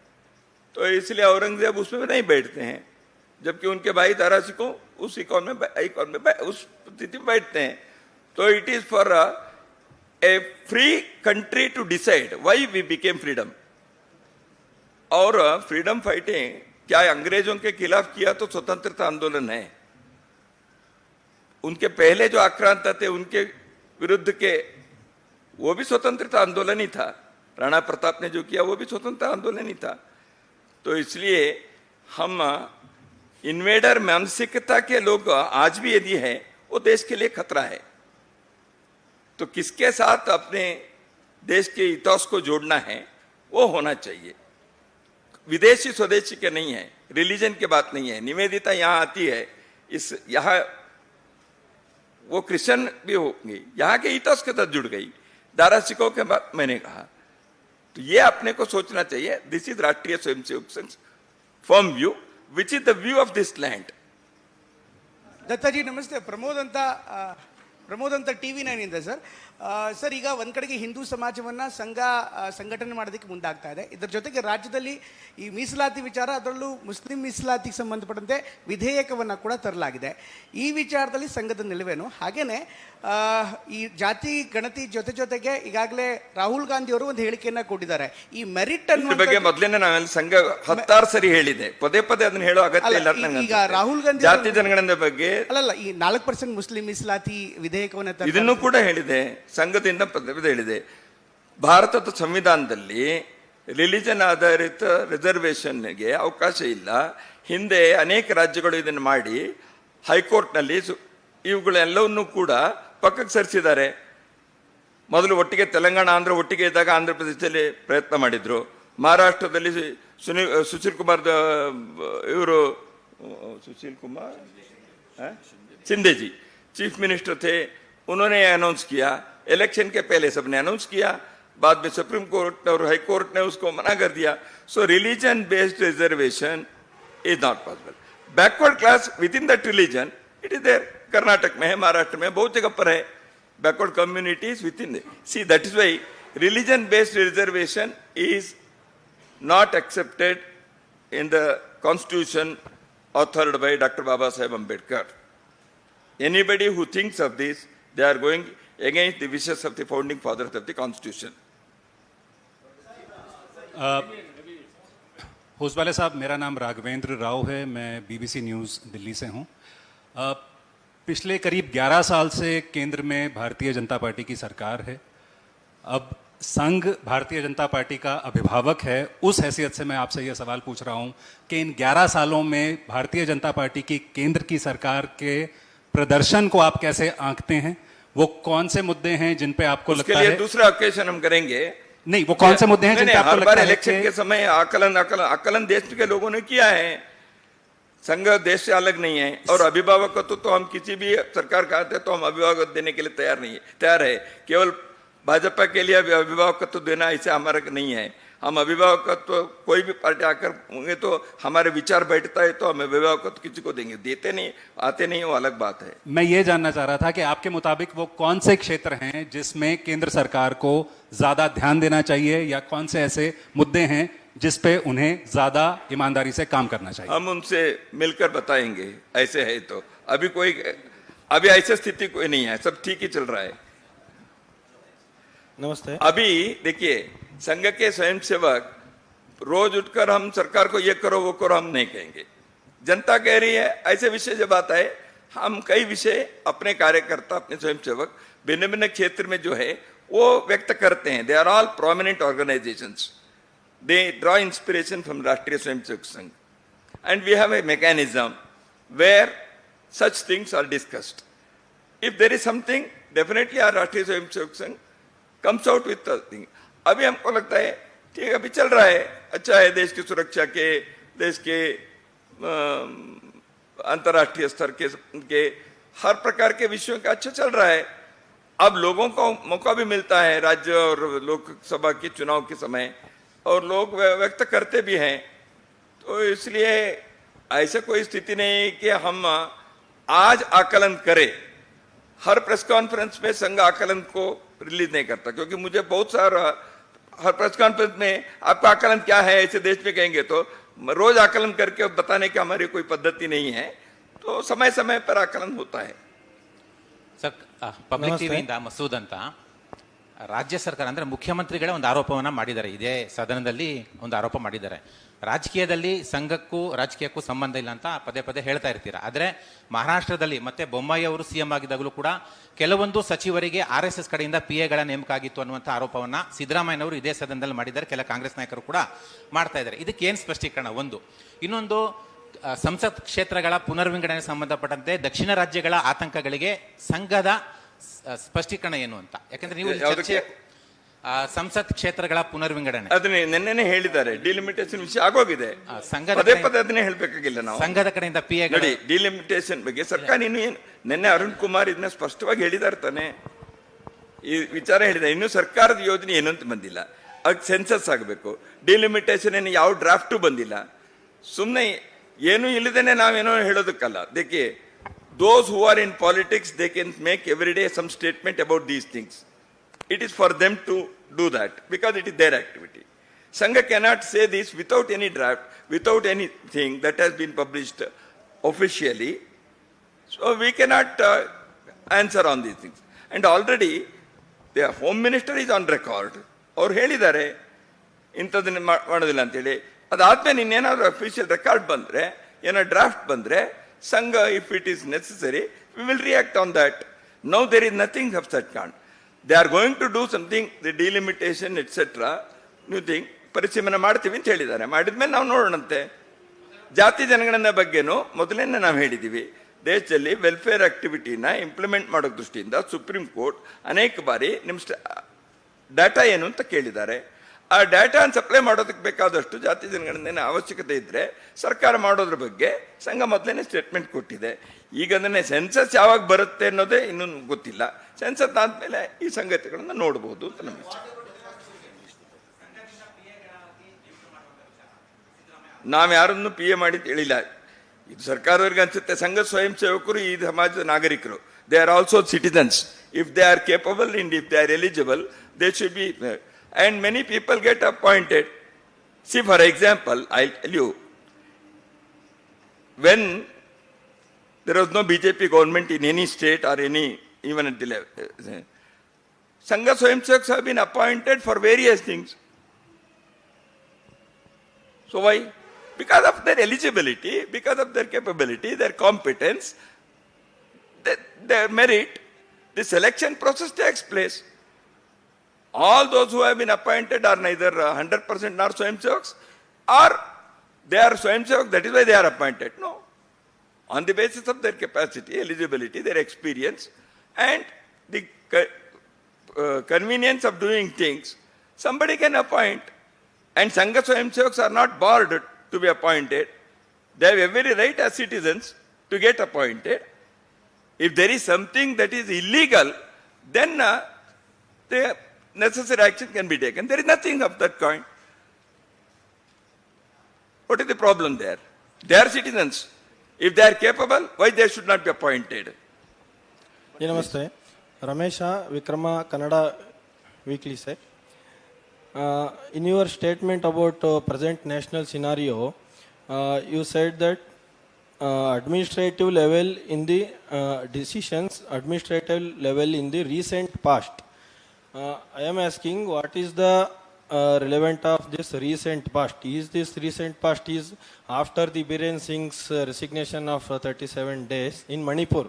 तो इसलिए औरंगजेब उसमें नहीं बैठते हैं, जबकि उनके भाई दारा शिकोह उस आइकॉन में उस स्थिति में बैठते हैं। तो it is for a free country to decide why we became freedom. और फ्रीडम फाइटिंग क्या अंग्रेजों के खिलाफ किया तो स्वतंत्रता आंदोलन है। उनके पहले जो आक्रांत थे उनके विरुद्ध के, वो भी स्वतंत्रता आंदोलन ही था। राणा प्रताप ने जो किया वो भी स्वतंत्रता आंदोलन ही था। तो इसलिए हम इन्वेडर मानसिकता के लोग आज भी यदि है, वो देश के लिए खतरा है। तो किसके साथ अपने देश के इतिहास को जोड़ना है, वो होना चाहिए। विदेशी स्वदेशी के नहीं है, रिलीजन की बात नहीं है। निवेदिता यहाँ आती है, इस यहाँ वो क्रिश्चियन भी होंगी, यहाँ के इतिहास के साथ जुड़ गई। दारा शिकोह के बाद मैंने कहा, तो ये अपने को सोचना चाहिए। दिस इज राष्ट्रीय स्वयंसेवक संघ firm view, which is the view of this land. Datta G ನಮಸ್ತೆ. ಪ್ರಮೋದ್ ಅಂತ TV9 ಇಂದ ಸರ್. ಸರ್, ಈಗ ಒಂದು ಕಡೆಗೆ ಹಿಂದೂ ಸಮಾಜವನ್ನು ಸಂಘಟನೆ ಮಾಡೋದಕ್ಕೆ ಮುಂದಾಗ್ತಾ ಇದೆ. ಇದರ ಜೊತೆಗೆ ರಾಜ್ಯದಲ್ಲಿ ಈ ಮೀಸಲಾತಿ ವಿಚಾರ, ಅದರಲ್ಲೂ ಮುಸ್ಲಿಂ ಮೀಸಲಾತಿಗೆ ಸಂಬಂಧಪಟ್ಟಂತೆ ವಿಧೇಯಕವನ್ನು ಕೂಡ ತರಲಾಗಿದೆ. ಈ ವಿಚಾರದಲ್ಲಿ ಸಂಘದ ನಿಲುವೇನು? ಹಾಗೇನೆ ಈ ಜಾತಿ ಗಣತಿ ಜೊತೆಗೆ ಈಗಾಗಲೇ ರಾಹುಲ್ ಗಾಂಧಿ ಅವರು ಒಂದು ಹೇಳಿಕೆಯನ್ನ ಕೊಟ್ಟಿದ್ದಾರೆ. ಈ ಮೆರಿಟ್ ಅನ್ನೋ ಬಗ್ಗೆ ಮೊದಲೇನೆ ನಾವೆಲ್ಲ ಸಂಘ 16 ಸರಿ ಹೇಳಿದೆ, ಪದೇ ಅದನ್ನ ಹೇಳೋ ಅಗತ್ಯ ಇಲ್ಲ. ಈಗ ರಾಹುಲ್ ಗಾಂಧಿ ಜಾತಿ ಜನಗಣನೆ ಬಗ್ಗೆ ಅಲ್ಲಲ್ಲ, ಈ 4% ಮುಸ್ಲಿಂ ಮೀಸಲಾತಿ ವಿಧೇಯಕವನ್ನು ಇದನ್ನು ಕೂಡ ಹೇಳಿದೆ, ಸಂಘದಿಂದ ಪದೇ ಹೇಳಿದೆ. ಭಾರತದ ಸಂವಿಧಾನದಲ್ಲಿ ರಿಲಿಜನ್ ಆಧಾರಿತ ರಿಸರ್ವೇಶನ್ಗೆ ಅವಕಾಶ ಇಲ್ಲ. ಹಿಂದೆ ಅನೇಕ ರಾಜ್ಯಗಳು ಇದನ್ನು ಮಾಡಿ ಹೈಕೋರ್ಟ್ನಲ್ಲಿ ಇವುಗಳೆಲ್ಲವನ್ನೂ ಕೂಡ ಪಕ್ಕಕ್ಕೆ ಸರಿಸಿದ್ದಾರೆ. ಮೊದಲು ಒಟ್ಟಿಗೆ ತೆಲಂಗಾಣ ಆಂಧ್ರ ಒಟ್ಟಿಗೆ ಇದ್ದಾಗ ಆಂಧ್ರ ಪ್ರದೇಶದಲ್ಲಿ ಪ್ರಯತ್ನ ಮಾಡಿದ್ರು. ಮಹಾರಾಷ್ಟ್ರದಲ್ಲಿ ಸುಶೀಲ್ ಕುಮಾರ್ ಇವರು सुशील कुमार शिंदे जी चीफ मिनिस्टर थे, उन्होंने अनाउंस किया। इलेक्शन के पहले सबने अनाउंस किया, बाद में सुप्रीम कोर्ट और हाई कोर्ट ने उसको मना कर दिया. So religion based reservation is not possible. Backward class within that religion it is there. Karnataka में है, महाराष्ट्र में, बहुत जगह पर है. Backward communities within. See that is why religion based reservation is not accepted in the constitution authored by Dr. Baba Saheb Ambedkar. Anybody who thinks of this, they are going against the wishes of the founding fathers of the Constitution. होसवाले साहब, मेरा नाम राघवेंद्र राव है, मैं BBC news Delhi से हूँ। पिछले करीब 11 साल से केंद्र में भारतीय जनता पार्टी की सरकार है। अब संघ भारतीय जनता पार्टी का अभिभावक है। उस हैसियत से मैं आपसे यह सवाल पूछ रहा हूँ कि इन 11 सालों में भारतीय जनता पार्टी की केंद्र की सरकार के प्रदर्शन को आप कैसे आंकते हैं? वो कौन से मुद्दे हैं जिन पे आपको उसके लगता लिए है? दूसरा ऑकेशन हम करेंगे। नहीं, वो कौन से मुद्दे हैं जिन पे आपको हर लगता बार है इलेक्शन के समय आकलन देश के लोगों ने किया है। संघ देश से अलग नहीं है। और अभिभावकत्व तो हम किसी भी सरकार का आते तो हम अभिभावकत्व देने के लिए तैयार है। केवल भाजपा के लिए अभिभावकत्व देना ऐसा हमारा नहीं है। हम अभिभावकत्व कोई भी पार्टी आकर होंगे तो हमारे विचार बैठता है तो हम अभिभावकत्व किसी को देंगे, देते नहीं आते नहीं, वो अलग बात है। मैं ये जानना चाह रहा था कि आपके मुताबिक वो कौन से क्षेत्र हैं जिसमें केंद्र सरकार को ज्यादा ध्यान देना चाहिए, या कौन से ऐसे मुद्दे हैं जिस पे उन्हें ज्यादा ईमानदारी से काम करना चाहिए? हम उनसे मिलकर बताएंगे। ऐसे है तो अभी ऐसी स्थिति कोई नहीं है, सब ठीक ही चल रहा है। नमस्ते। अभी देखिए, संघ के स्वयंसेवक रोज उठकर हम सरकार को ये करो वो करो हम नहीं कहेंगे। जनता कह रही है, ऐसे विषय जब आता है हम कई विषय अपने कार्यकर्ता अपने स्वयंसेवक भिन्न भिन्न क्षेत्र में जो है वो व्यक्त करते हैं। They are all prominent organisations, they draw inspiration from Rashtriya Swayamsevak Sangh, and we have a mechanism where such things are discussed. If there is something, definitely are Rashtriya Swayamsevak संघ कम्स आउट विथ थिंग। अभी हमको लगता है ठीक है, अभी चल रहा है, अच्छा है, देश की सुरक्षा के, देश के अंतर्राष्ट्रीय स्तर के हर प्रकार के विषयों का अच्छा चल रहा है। अब लोगों को मौका भी मिलता है राज्य और लोकसभा के चुनाव के समय, और लोग व्यक्त करते भी हैं। तो इसलिए ऐसा कोई स्थिति नहीं कि हम आज आकलन करें। हर प्रेस कॉन्फ्रेंस में संघ आकलन को रिलीज नहीं करता, क्योंकि मुझे बहुत सारा हर प्रेस कॉन्फ्रेंस में आपका आकलन क्या है ऐसे देश में कहेंगे तो रोज आकलन करके बताने की हमारी कोई पद्धति नहीं है। तो समय समय पर आकलन होता है। ಸರ್ ಪಬ್ಲಿಕ್ ಟಿವಿಯಿಂದ ಮಸೂದ್ ಅಂತ ರಾಜ್ಯ ಸರ್ಕಾರ ಅಂದರೆ ಮುಖ್ಯಮಂತ್ರಿಗಳೇ ಒಂದು ಆರೋಪವನ್ನು ಮಾಡಿದ್ದಾರೆ, ಇದೇ ಸದನದಲ್ಲಿ ಒಂದು ಆರೋಪ ಮಾಡಿದ್ದಾರೆ. ರಾಜಕೀಯದಲ್ಲಿ ಸಂಘಕ್ಕೂ ರಾಜಕೀಯಕ್ಕೂ ಸಂಬಂಧ ಇಲ್ಲ ಅಂತ ಪದೇ ಪದೇ ಹೇಳ್ತಾ ಇರ್ತೀರಾ. ಆದರೆ ಮಹಾರಾಷ್ಟ್ರದಲ್ಲಿ ಮತ್ತೆ ಬೊಮ್ಮಾಯಿ ಅವರು ಸಿಎಂ ಆಗಿದ್ದಾಗಲೂ ಕೂಡ ಕೆಲವೊಂದು ಸಚಿವರಿಗೆ RSS ಕಡೆಯಿಂದ PA ನೇಮಕ ಆಗಿತ್ತು ಅನ್ನುವಂಥ ಆರೋಪವನ್ನು ಸಿದ್ದರಾಮಯ್ಯನವರು ಇದೇ ಸದನದಲ್ಲಿ ಮಾಡಿದ್ದಾರೆ. ಕೆಲ ಕಾಂಗ್ರೆಸ್ ನಾಯಕರು ಕೂಡ ಮಾಡ್ತಾ ಇದ್ದಾರೆ. ಇದಕ್ಕೆ ಏನು ಸ್ಪಷ್ಟೀಕರಣ? ಒಂದು. ಇನ್ನೊಂದು, ಸಂಸತ್ ಕ್ಷೇತ್ರಗಳ ಪುನರ್ವಿಂಗಡಣೆ ಸಂಬಂಧಪಟ್ಟಂತೆ ದಕ್ಷಿಣ ರಾಜ್ಯಗಳ ಆತಂಕಗಳಿಗೆ ಸಂಘದ ಸ್ಪಷ್ಟೀಕರಣ ಏನು ಅಂತ. ಯಾಕಂದ್ರೆ ನೀವು ಚರ್ಚೆ ಸಂಸತ್ ಕ್ಷೇತ್ರಗಳ ಪುನರ್ವಿಂಗಡಣೆ ಅದನ್ನೇ ನಿನ್ನೆನೆ ಹೇಳಿದ್ದಾರೆ. ಡಿಲಿಮಿಟೇಷನ್ ವಿಷಯ ಆಗೋಗಿದೆ. ಪದೇ ಪದೇ ಅದನ್ನೇ ಹೇಳ್ಬೇಕಾಗಿಲ್ಲ ನಾವು. ಸಂಘದ ಕಡೆಯಿಂದ PA ನೋಡಿ, ಡಿಲಿಮಿಟೇಷನ್ ಬಗ್ಗೆ ಸರ್ಕಾರ ಇನ್ನು ಏನು ನಿನ್ನೆ ಅರುಣ್ ಕುಮಾರ್ ಇದನ್ನ ಸ್ಪಷ್ಟವಾಗಿ ಹೇಳಿದಾರೆ ತಾನೆ, ಈ ವಿಚಾರ ಹೇಳಿದ್ದಾರೆ. ಇನ್ನು ಸರ್ಕಾರದ ಯೋಜನೆ ಏನು ಅಂತ ಬಂದಿಲ್ಲ. ಅದಕ್ಕೆ ಸೆನ್ಸಸ್ ಆಗಬೇಕು. ಡಿಲಿಮಿಟೇಷನ್ ಏನು ಯಾವ ಡ್ರಾಫ್ಟು ಬಂದಿಲ್ಲ. ಸುಮ್ಮನೆ ಏನು ಇಲ್ಲದೇನೆ ನಾವೇನೋ ಹೇಳೋದಕ್ಕಲ್ಲ. ದೇಖಿए, those who are in politics, they can make every day some statement about these things. It is for them to do that because it is their activity. Sangha cannot say this without any draft, without anything that has been published officially. So we cannot answer on these things. And already the Home Minister is on record. ಅವ್ರು ಹೇಳಿದ್ದಾರೆ ಇಂಥದ್ದನ್ನ ಮಾಡೋದಿಲ್ಲ ಅಂತೇಳಿ. ಅದಾದ್ಮೇಲೆ ಇನ್ನೇನಾದ್ರು official record ಬಂದ್ರೆ, ಏನೋ draft ಬಂದ್ರೆ Sangh, if it is necessary, we will react on that. Now there is nothing of such kind. They are going to do something, the delimitation etcetera, new thing ಪರಿಶೀಲನೆ ಮಾಡ್ತೀವಿ ಅಂತ ಹೇಳಿದ್ದಾರೆ. ಮಾಡಿದ್ಮೇಲೆ ನಾವು ನೋಡೋಣಂತೆ. ಜಾತಿ ಜನಗಣನೆ ಬಗ್ಗೆನೂ ಮೊದಲನೇ ನಾವು ಹೇಳಿದ್ದೀವಿ. ದೇಶದಲ್ಲಿ ವೆಲ್ಫೇರ್ ಆಕ್ಟಿವಿಟಿನ ಇಂಪ್ಲಿಮೆಂಟ್ ಮಾಡೋ ದೃಷ್ಟಿಯಿಂದ ಸುಪ್ರೀಂ ಕೋರ್ಟ್ ಅನೇಕ ಬಾರಿ ನಿಮ್ಮ ಡಾಟಾ ಏನು ಅಂತ ಕೇಳಿದ್ದಾರೆ. ಆ ಡಾಟಾ ಸಪ್ಲೈ ಮಾಡೋದಕ್ಕೆ ಬೇಕಾದಷ್ಟು ಜಾತಿ ಜನಗಣನೆ ಅವಶ್ಯಕತೆ ಇದ್ರೆ ಸರ್ಕಾರ ಮಾಡೋದ್ರ ಬಗ್ಗೆ ಸಂಘ ಮೊದಲನೇ ಸ್ಟೇಟ್ಮೆಂಟ್ ಕೊಟ್ಟಿದೆ. ಈಗ ಅದನ್ನೇ ಸೆನ್ಸಸ್ ಯಾವಾಗ ಬರುತ್ತೆ ಅನ್ನೋದೇ ಇನ್ನೂ ಗೊತ್ತಿಲ್ಲ. ಸೆನ್ಸಸ್ ಆದ್ಮೇಲೆ ಈ ಸಂಗತಿಗಳನ್ನ ನೋಡಬಹುದು ಅಂತ ನಮ್ಮ ವಿಚಾರ. ನಾವು ಯಾರನ್ನು PA ಮಾಡಿ ಹೇಳಿಲ್ಲ. ಇದು ಸರ್ಕಾರದವ್ರಿಗೆ ಅನ್ಸುತ್ತೆ. ಸಂಘ ಸ್ವಯಂ ಸೇವಕರು ಈ ಸಮಾಜದ ನಾಗರಿಕರು. They are also citizens. If they are capable and if they are eligible, they should be. And many people get appointed. See, for example, I'll tell you, when there was no BJP government in any state or any, even at the level, Sangha Swayamsevaks have been appointed for various things. So why? Because of their eligibility, because of their capability, their competence, their merit, the selection process takes place. All those who have been appointed are neither 100% nor Swayamsevaks, or they are Swayamsevaks, that is why they are appointed. No. On the basis of their capacity, eligibility, their experience, and the convenience of doing things, somebody can appoint. And Sangha Swayamsevaks are not barred to be appointed. They have every right as citizens to get appointed. If there is something that is illegal, then the necessary action can be taken. There is nothing of that kind. What is the problem there? They are citizens. If they are capable, why they should not be appointed? जी नमस्ते Ramesh Vikrama Kannada weekly से in your statement about present national scenario you said that administrative level in the decisions administrative level in the recent past I am asking what is the relevant of this recent past. Is this recent past is after the Biren Singh's resignation of 37 days in Manipur,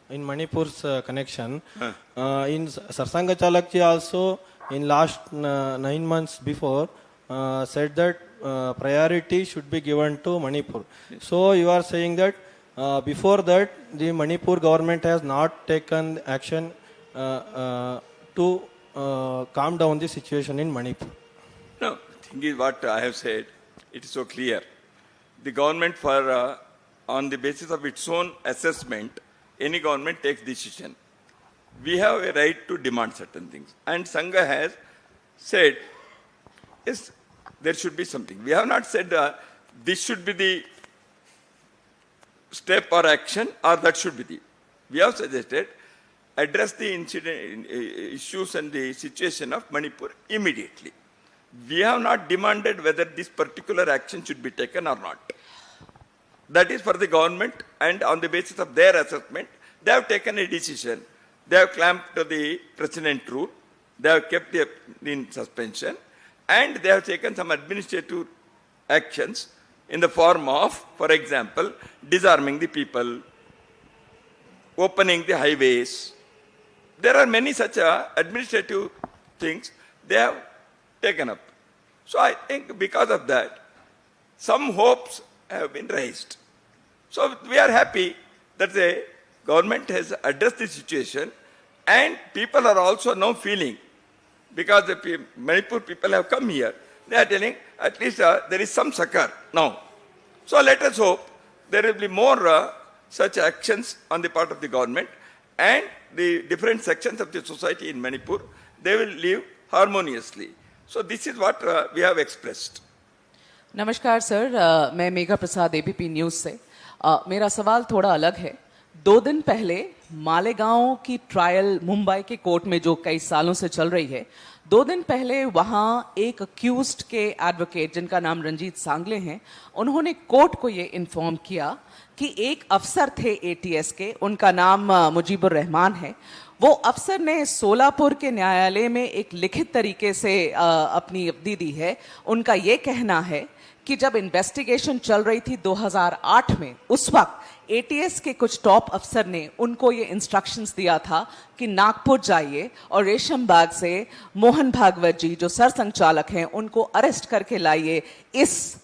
in Manipur's connection. In Sarsanga Chalakji also in last 9 months before said that priority should be given to Manipur. So you are saying that before that the Manipur government has not taken action to calm down the situation in Manipur. No, the thing is what I have said, it is so clear. The government for, on the basis of its own assessment, any government takes decision. We have a right to demand certain things. And Sangha has said, yes, there should be something. We have not said this should be the step or action or that should be the. We have suggested address the incident, issues and the situation of Manipur immediately. We have not demanded whether this particular action should be taken or not. That is for the government, and on the basis of their assessment, they have taken a decision. They have clamped the precedent rule, they have kept it in suspension, and they have taken some administrative actions in the form of, for example, disarming the people, opening the highways. There are many such administrative things they have taken up. So I think because of that, some hopes have been raised. So we are happy that the government has addressed the situation, and people are also now feeling, because the Manipur people have come here, they are telling at least there is some succor now. So let us hope there will be more such actions on the part of the government, and the different sections of the society in Manipur, they will live harmoniously. So this is what we have expressed. नमस्कार sir मैं मेघा प्रसाद ABP news से मेरा सवाल थोड़ा अलग है 2 दिन पहले मालेगांव की ट्रायल मुंबई के कोर्ट में जो कई सालों से चल रही है 2 दिन पहले वहां एक अक्यूज्ड के एडवोकेट जिनका नाम रंजीत सांगले हैं उन्होंने कोर्ट को ये इन्फॉर्म किया कि एक अफसर थे एटीएस के उनका नाम मुजीबुर रहमान है वो अफसर ने सोलापुर के न्यायालय में एक लिखित तरीके से अपनी अवधि दी है उनका ये कहना है कि जब इन्वेस्टिगेशन चल रही थी 2008 में उस वक्त एटीएस के कुछ टॉप अफसर ने उनको ये इंस्ट्रक्शंस दिया था कि नागपुर जाइए और रेशम बाग से मोहन भागवत जी जो सरसंघचालक हैं उनको अरेस्ट करके लाइए इस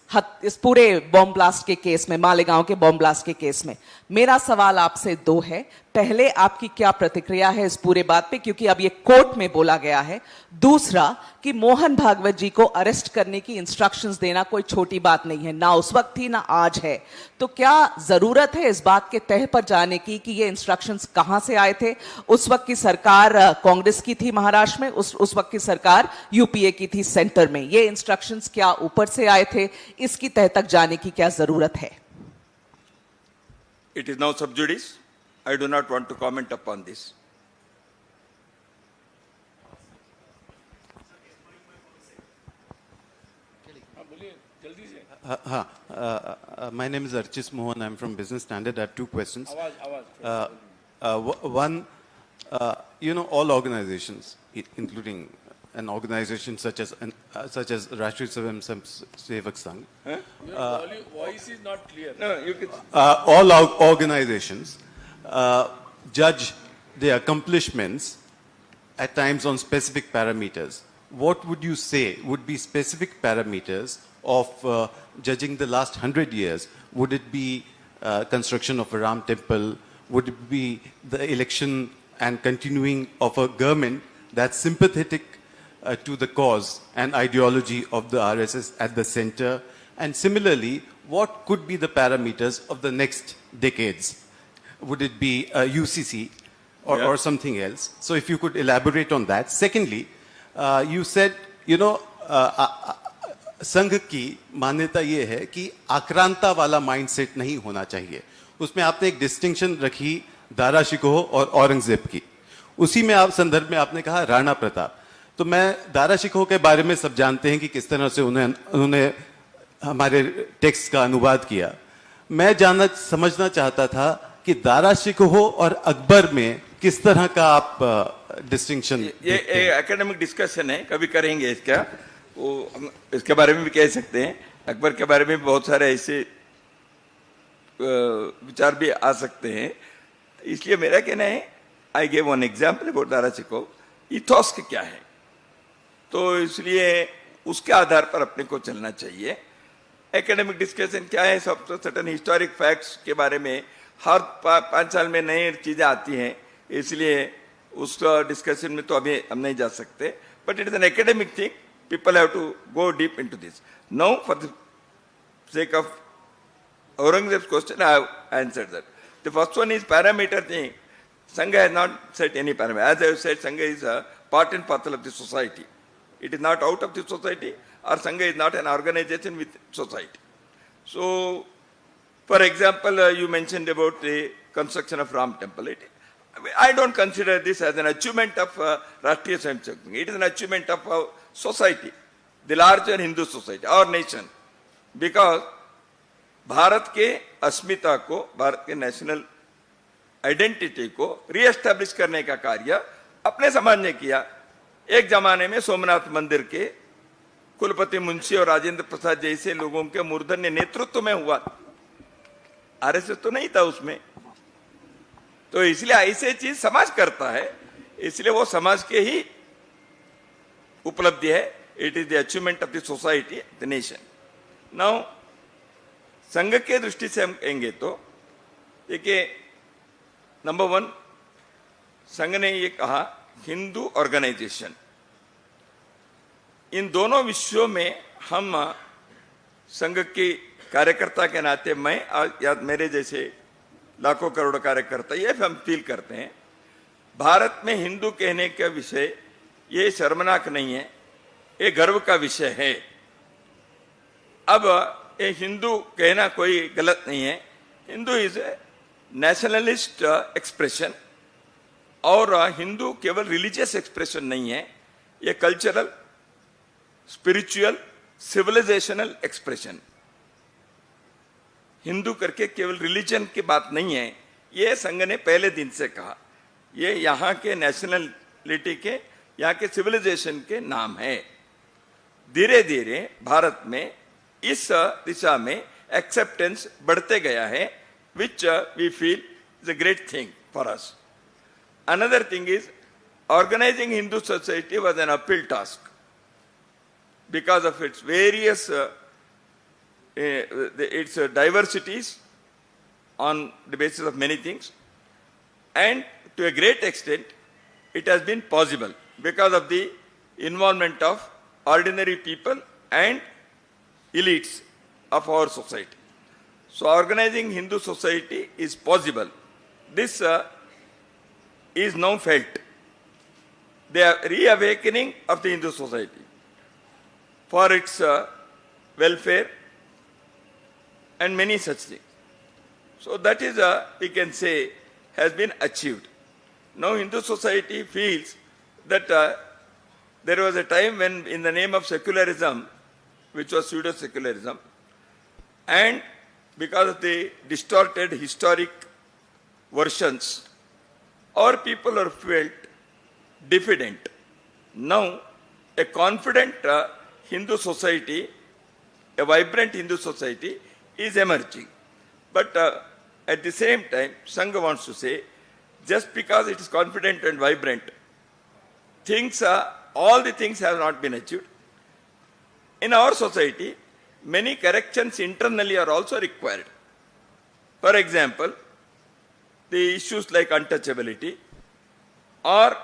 पूरे बॉम्ब ब्लास्ट के केस में मालेगांव के बॉम्ब ब्लास्ट के केस में मेरा सवाल आपसे 2 है पहले आपकी क्या प्रतिक्रिया है इस पूरे बात पे क्योंकि अब ये कोर्ट में बोला गया है दूसरा कि मोहन भागवत जी को अरेस्ट करने की इंस्ट्रक्शंस देना कोई छोटी बात नहीं है ना उस वक्त थी ना आज है तो क्या जरूरत है इस बात के तह पर जाने की कि ये इंस्ट्रक्शंस कहां से आए थे उस वक्त की सरकार कांग्रेस की थी महाराष्ट्र में उस वक्त की सरकार यूपीए की थी सेंटर में ये इंस्ट्रक्शंस क्या ऊपर से आए थे इसकी तह तक जाने की क्या जरूरत है It is now sub judice. I do not want to comment upon this. My name is Archis Mohan. I'm from Business Standard. I have two questions. One, all organizations, including an organization such as Rashtriya Swayamsevak Sangh, voice is not clear. No, you can. all organizations judge their accomplishments at times on specific parameters. What would you say would be specific parameters of judging the last 100 years? Would it be construction of a Ram temple? Would it be the election and continuing of a government that's sympathetic to the cause and ideology of the RSS at the center? And similarly, what could be the parameters of the next decades? Would it be UCC or something else? So if you could elaborate on that. Secondly, you said, संघ की मान्यता ये है कि आक्रांता वाला mindset नहीं होना चाहिए. उसमें आपने एक डिस्टिंक्शन रखी दारा शिकोह और औरंगजेब की. उसी में आप संदर्भ में आपने कहा राणा प्रताप. तो मैं दारा शिकोह के बारे में सब जानते हैं कि किस तरह से उन्होंने हमारे टेक्स्ट का अनुवाद किया. मैं समझना चाहता था कि दारा शिकोह और अकबर में किस तरह का आप डिस्टिंक्शन. ये एकेडमिक डिस्कशन है, कभी करेंगे इसका. वो हम इसके बारे में भी कह सकते हैं. अकबर के बारे में बहुत सारे ऐसे विचार भी आ सकते हैं. इसलिए मेरा कहना है, I gave one example about Dara Shikoh. Ethos क्या है, तो इसलिए उसके आधार पर अपने को चलना चाहिए. एकेडमिक डिस्कशन क्या है, सब तो सर्टन हिस्टोरिक फैक्ट्स के बारे में हर 5 साल में नई चीजें आती हैं, इसलिए उस डिस्कशन में तो अभी हम नहीं जा सकते. But it is an academic thing. People have to go deep into this. Now, for the sake of Aurangzeb's question, I have answered that. The first one is parameter thing. Sangha has not set any parameter. As I have said, Sangha is a part and parcel of the society. It is not out of the society, or Sangha is not an organization with society. So, for example, you mentioned about the construction of Ram temple. I don't consider this as an achievement of Rashtriya Swayamsevak Sangh. It is an achievement of society, the larger Hindu society, our nation. Because Bharat के अस्मिता को, भारत के national identity को re-establish करने का कार्य अपने समाज ने किया. एक जमाने में सोमनाथ मंदिर के कुलपति मुंशी और राजेंद्र प्रसाद जैसे लोगों के मूर्धन्य नेतृत्व में हुआ. आरएसएस तो नहीं था उसमें. तो इसलिए ऐसे चीज समाज करता है, इसलिए वो समाज के ही उपलब्धि है. It is the achievement of the society, the nation. Now संघ के दृष्टि से हम कहेंगे तो देखिए, नंबर 1, संघ ने ये कहा हिंदू ऑर्गेनाइजेशन. इन दोनों विषयों में हम संघ के कार्यकर्ता के नाते, मैं या मेरे जैसे लाखों करोड़ कार्यकर्ता ये हम फील करते हैं, भारत में हिंदू कहने का विषय ये शर्मनाक नहीं है, ये गर्व का विषय है. अब ये हिंदू कहना कोई गलत नहीं है. Hindu is a nationalist expression, और हिंदू केवल रिलीजियस एक्सप्रेशन नहीं है, ये cultural, spiritual, civilisational expression. Hindu करके केवल रिलीजन की बात नहीं है. ये संघ ने पहले दिन से कहा, ये यहाँ के नेशनलिटी के, यहाँ के सिविलाइजेशन के नाम है. धीरे धीरे भारत में इस दिशा में एक्सेप्टेंस बढ़ते गया है, which we feel is a great thing for us. Another thing is organising Hindu society was an uphill task because of its various its diversities on the basis of many things, and to a great extent it has been possible because of the involvement of ordinary people and elites of our society. So organizing Hindu society is possible. This is now felt. The reawakening of the Hindu society for its welfare and many such things. So that is, we can say, has been achieved. Now Hindu society feels that there was a time when in the name of secularism, which was pseudo-secularism, and because of the distorted historic versions, our people are felt diffident. Now, a confident Hindu society, a vibrant Hindu society is emerging. But at the same time, Sangha wants to say, just because it is confident and vibrant, all the things have not been achieved. In our society, many corrections internally are also required. For example, the issues like untouchability or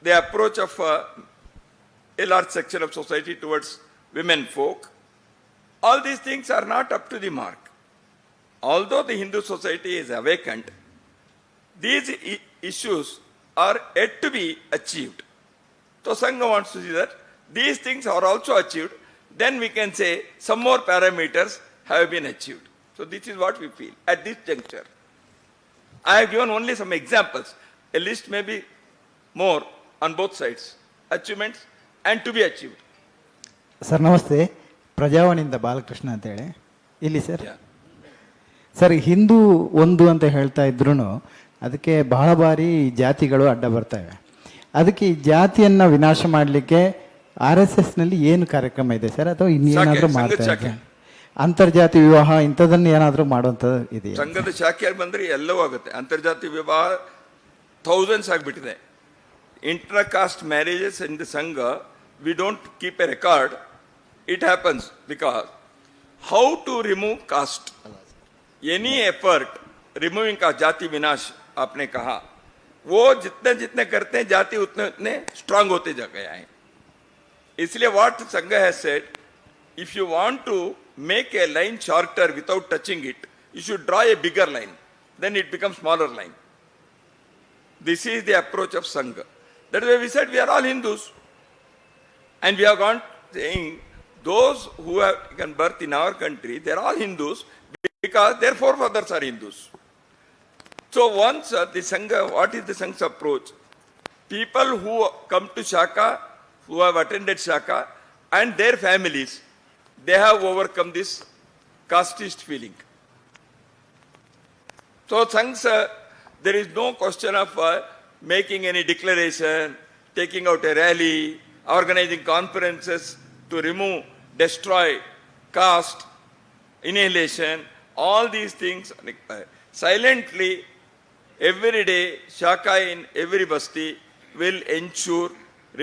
the approach of a large section of society towards women folk, all these things are not up to the mark. Although the Hindu society is awakened, these issues are yet to be achieved. So Sangha wants to see that these things are also achieved, then we can say some more parameters have been achieved. So this is what we feel at this juncture. I have given only some examples. A list may be more on both sides, achievements and to be achieved. Sir ನಮಸ್ತೆ, ಪ್ರಜಾವಾಣಿಯಿಂದ ಬಾಲಕೃಷ್ಣ ಅಂತೇಳಿ ಇಲ್ಲಿ sir. Sir, Hindu ಒಂದು ಅಂತ ಹೇಳ್ತಾ ಇದ್ರು ಅದಕ್ಕೆ ಬಹಳ ಬಾರಿ ಜಾತಿಗಳು ಅಡ್ಡ ಬರ್ತವೆ. ಅದಕ್ಕೆ ಈ ಜಾತಿಯನ್ನ ವಿನಾಶ ಮಾಡಲಿಕ್ಕೆ RSS ನಲ್ಲಿ ಏನು ಕಾರ್ಯಕ್ರಮ ಇದೆ ಸರ್, ಅಥವಾ ಇನ್ನೇನಾದ್ರೂ ಮಾಡ್ತಾ ಇದ್ದಾರೆ? ಅಂತರ್ಜಾತಿ ವಿವಾಹ ಇಂಥದನ್ನ ಏನಾದ್ರೂ ಮಾಡುವಂಥದ್ದು ಇದೆಯಾ? ಸಂಘದ ಶಾಖೆ ಬಂದ್ರೆ ಎಲ್ಲವೂ ಆಗುತ್ತೆ. ಅಂತರ್ಜಾತಿ ವಿವಾಹ ಥೌಸಂಡ್ಸ್ ಆಗಿಬಿಟ್ಟಿದೆ. Inter caste marriages in the ಸಂಘ, we don't keep a record. It happens because how to remove caste? Any effort removing caste, जाति विनाश आपने कहा, वो जितने जितने करते हैं जाति उतने उतने स्ट्रांग होते जा गया है. इसलिए what Sangha has said, if you want to make a line shorter without touching it, you should draw a bigger line, then it becomes smaller line. This is the approach of Sangha. That is why we said we are all Hindus. And we have gone saying those who have taken birth in our country, they are all Hindus because their forefathers are Hindus. So once the Sangha, what is the Sangha's approach? People who come to Shaka, who have attended Shaka, and their families, they have overcome this casteist feeling. So Sangha, there is no question of making any declaration, taking out a rally, organizing conferences to remove, destroy, caste, annihilation, all these things. Silently, every day, Shaka in every basti will ensure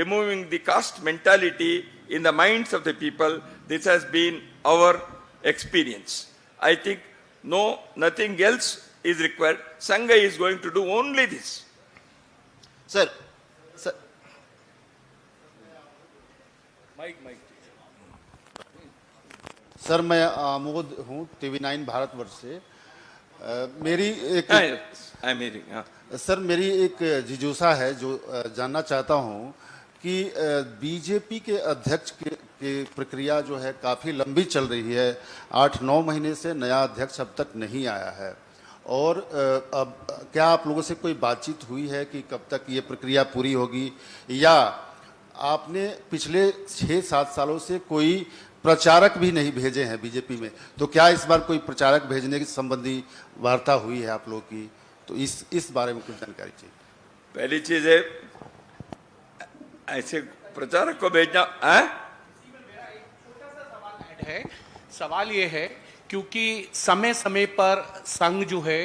removing the caste mentality in the minds of the people. This has been our experience. I think nothing else is required. Sangha is going to do only this. Sir, sir मैं आमोद हूँ TV9 Bharatvarsh से. मेरी एक sir मेरी एक जिज्ञासा है जो जानना चाहता हूँ कि बीजेपी के अध्यक्ष की प्रक्रिया जो है काफ़ी लंबी चल रही है. 8-9 महीने से नया अध्यक्ष अब तक नहीं आया है. और अब क्या आप लोगों से कोई बातचीत हुई है कि कब तक ये प्रक्रिया पूरी होगी, या आपने पिछले 6-7 सालों से कोई प्रचारक भी नहीं भेजे हैं बीजेपी में, तो क्या इस बार कोई प्रचारक भेजने की संबंधी वार्ता हुई है आप लोगों की? तो इस बारे में कुछ जानकारी चाहिए. पहली चीज है, ऐसे प्रचारक को भेजना है. सवाल ये है क्योंकि समय समय पर संघ जो है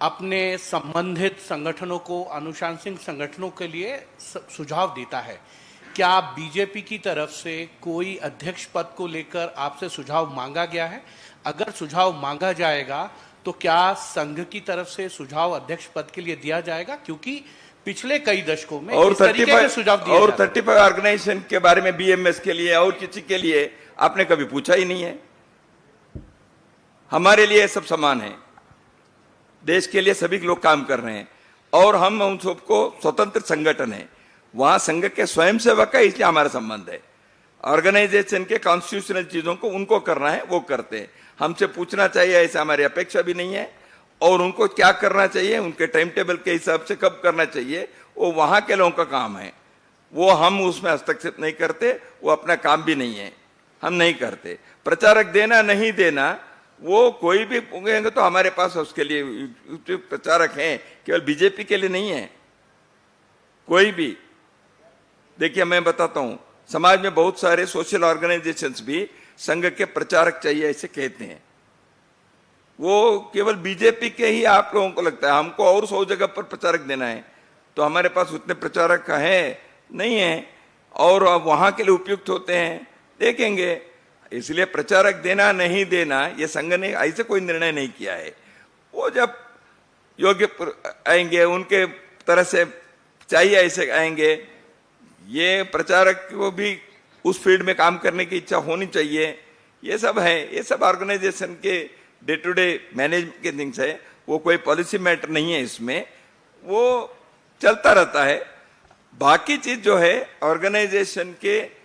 अपने संबंधित संगठनों को, अनुशासनिक संगठनों के लिए सुझाव देता है. क्या बीजेपी की तरफ से कोई अध्यक्ष पद को लेकर आपसे सुझाव मांगा गया है? अगर सुझाव मांगा जाएगा तो क्या संघ की तरफ से सुझाव अध्यक्ष पद के लिए दिया जाएगा? क्योंकि पिछले कई दशकों में और इस तरीके के सुझाव दिए और जाते हैं. 35 ऑर्गेनाइजेशन के बारे में BMS के लिए और किसी के लिए आपने कभी पूछा ही नहीं है. हमारे लिए सब समान है. देश के लिए सभी लोग काम कर रहे हैं और हम उन सबको स्वतंत्र संगठन है. वहां संघ के स्वयंसेवक है, इसलिए हमारा संबंध है. ऑर्गेनाइजेशन के कॉन्स्टिट्यूशनल चीजों को उनको करना है, वो करते हैं. हमसे पूछना चाहिए ऐसा हमारी अपेक्षा भी नहीं है. और उनको क्या करना चाहिए, उनके टाइम टेबल के हिसाब से कब करना चाहिए, वो वहां के लोगों का काम है. वो हम उसमें हस्तक्षेप नहीं करते, वो अपना काम भी नहीं है. हम नहीं करते। प्रचारक देना नहीं देना वो कोई भी पूछेंगे तो हमारे पास उसके लिए उपयुक्त प्रचारक हैं, केवल बीजेपी के लिए नहीं है, कोई भी। देखिए मैं बताता हूं, समाज में बहुत सारे सोशल ऑर्गेनाइजेशंस भी संघ के प्रचारक चाहिए ऐसे कहते हैं। वो केवल बीजेपी के ही आप लोगों को लगता है, हमको और 100 जगह पर प्रचारक देना है, तो हमारे पास उतने प्रचारक है नहीं है, और वहां के लिए उपयुक्त होते हैं, देखेंगे। इसलिए प्रचारक देना नहीं देना ये संघ ने ऐसे कोई निर्णय नहीं किया है। वो जब योग्य आएंगे उनके तरह से चाहिए ऐसे आएंगे। ये प्रचारक को भी उस फील्ड में काम करने की इच्छा होनी चाहिए। ये सब है, ये सब ऑर्गेनाइजेशन के डे टू डे मैनेजमेंट के थिंग्स है, वो कोई पॉलिसी मैटर नहीं है, इसमें वो चलता रहता है। बाकी चीज जो है ऑर्गेनाइजेशन के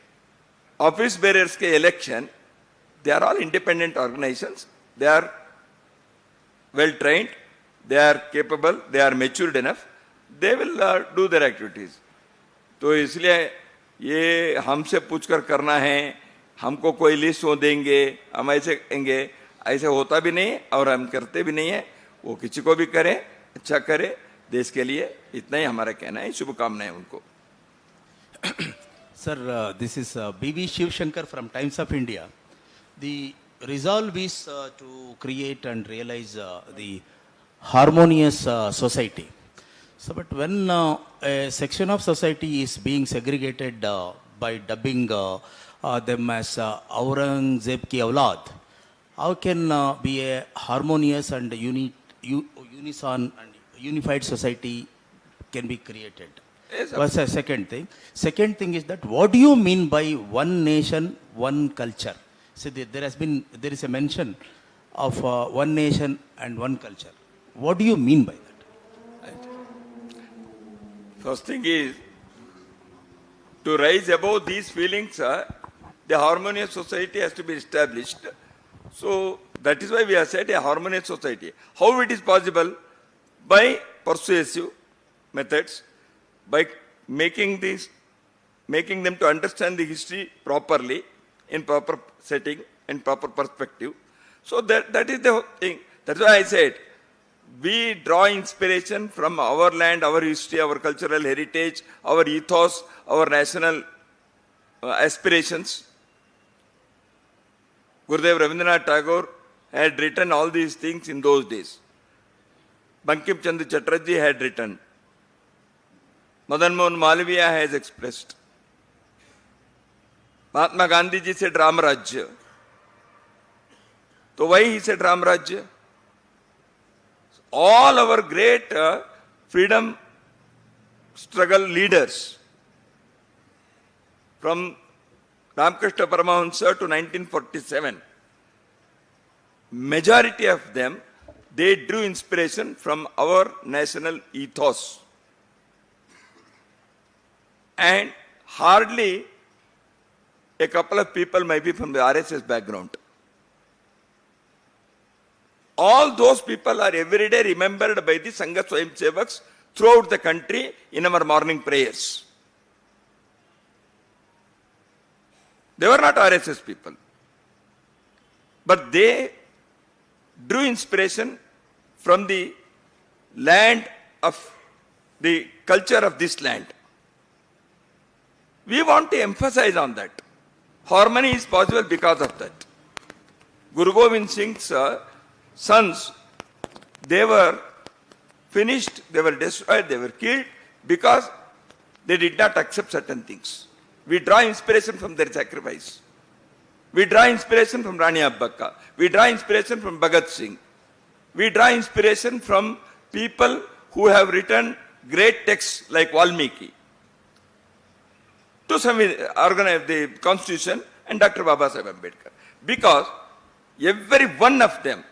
ऑफिस बेरर्स के election, they are all independent organisations, they are well trained, they are capable, they are matured enough, they will do their activities. तो इसलिए ये हमसे पूछकर करना है, हमको कोई लिस्ट वो देंगे, हम ऐसे कहेंगे, ऐसे होता भी नहीं और हम करते भी नहीं है। वो किसी को भी करें, अच्छा करे देश के लिए, इतना ही हमारा कहना है। शुभकामनाएं उनको। Sir, this is B.V. Shivshankar from Times of India. The resolve is to create and realize the harmonious society. So, but when a section of society is being segregated by dubbing them as Aurangzeb ki aulad, how can be a harmonious and unison and unified society can be created? What's the second thing? Second thing is that what do you mean by one nation, one culture? So there is a mention of one nation and one culture. What do you mean by that? First thing is to rise above these feelings. The harmonious society has to be established. So that is why we have said a harmonious society. How it is possible? By persuasive methods, by making them to understand the history properly, in proper setting, in proper perspective. So that is the thing. That's why I said, we draw inspiration from our land, our history, our cultural heritage, our ethos, our national aspirations. Gurudev Rabindranath Tagore had written all these things in those days. Bankim Chandra Chatterjee had written. Madan Mohan Malviya has expressed. Mahatma Gandhi ji said Ram Rajya. So why he said Ram Rajya? All our great freedom struggle leaders, from Ramakrishna Paramahansa to 1947, majority of them, they drew inspiration from our national ethos. And hardly a couple of people may be from the RSS background. All those people are every day remembered by the Sangha Swayamsevaks throughout the country in our morning prayers. They were not RSS people, but they drew inspiration from the land of the culture of this land. We want to emphasize on that. Harmony is possible because of that. Guru Gobind Singh's sons, they were finished, they were destroyed, they were killed because they did not accept certain things. We draw inspiration from their sacrifice. We draw inspiration from Rani Abbakka. We draw inspiration from Bhagat Singh. We draw inspiration from people who have written great texts like Valmiki to organize the Constitution and Dr. Babasaheb Ambedkar. Because every one of them,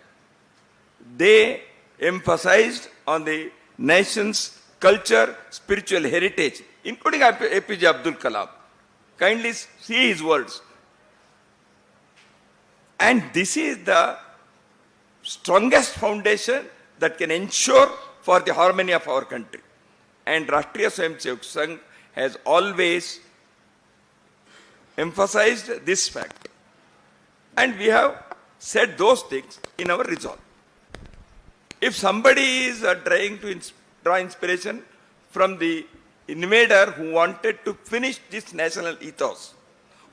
they emphasized on the nation's culture, spiritual heritage, including APJ Abdul Kalam. Kindly see his words. And this is the strongest foundation that can ensure for the harmony of our country. And Rashtriya Swayamsevak Sangh has always emphasized this fact. And we have said those things in our resolve. If somebody is trying to draw inspiration from the invader who wanted to finish this national ethos,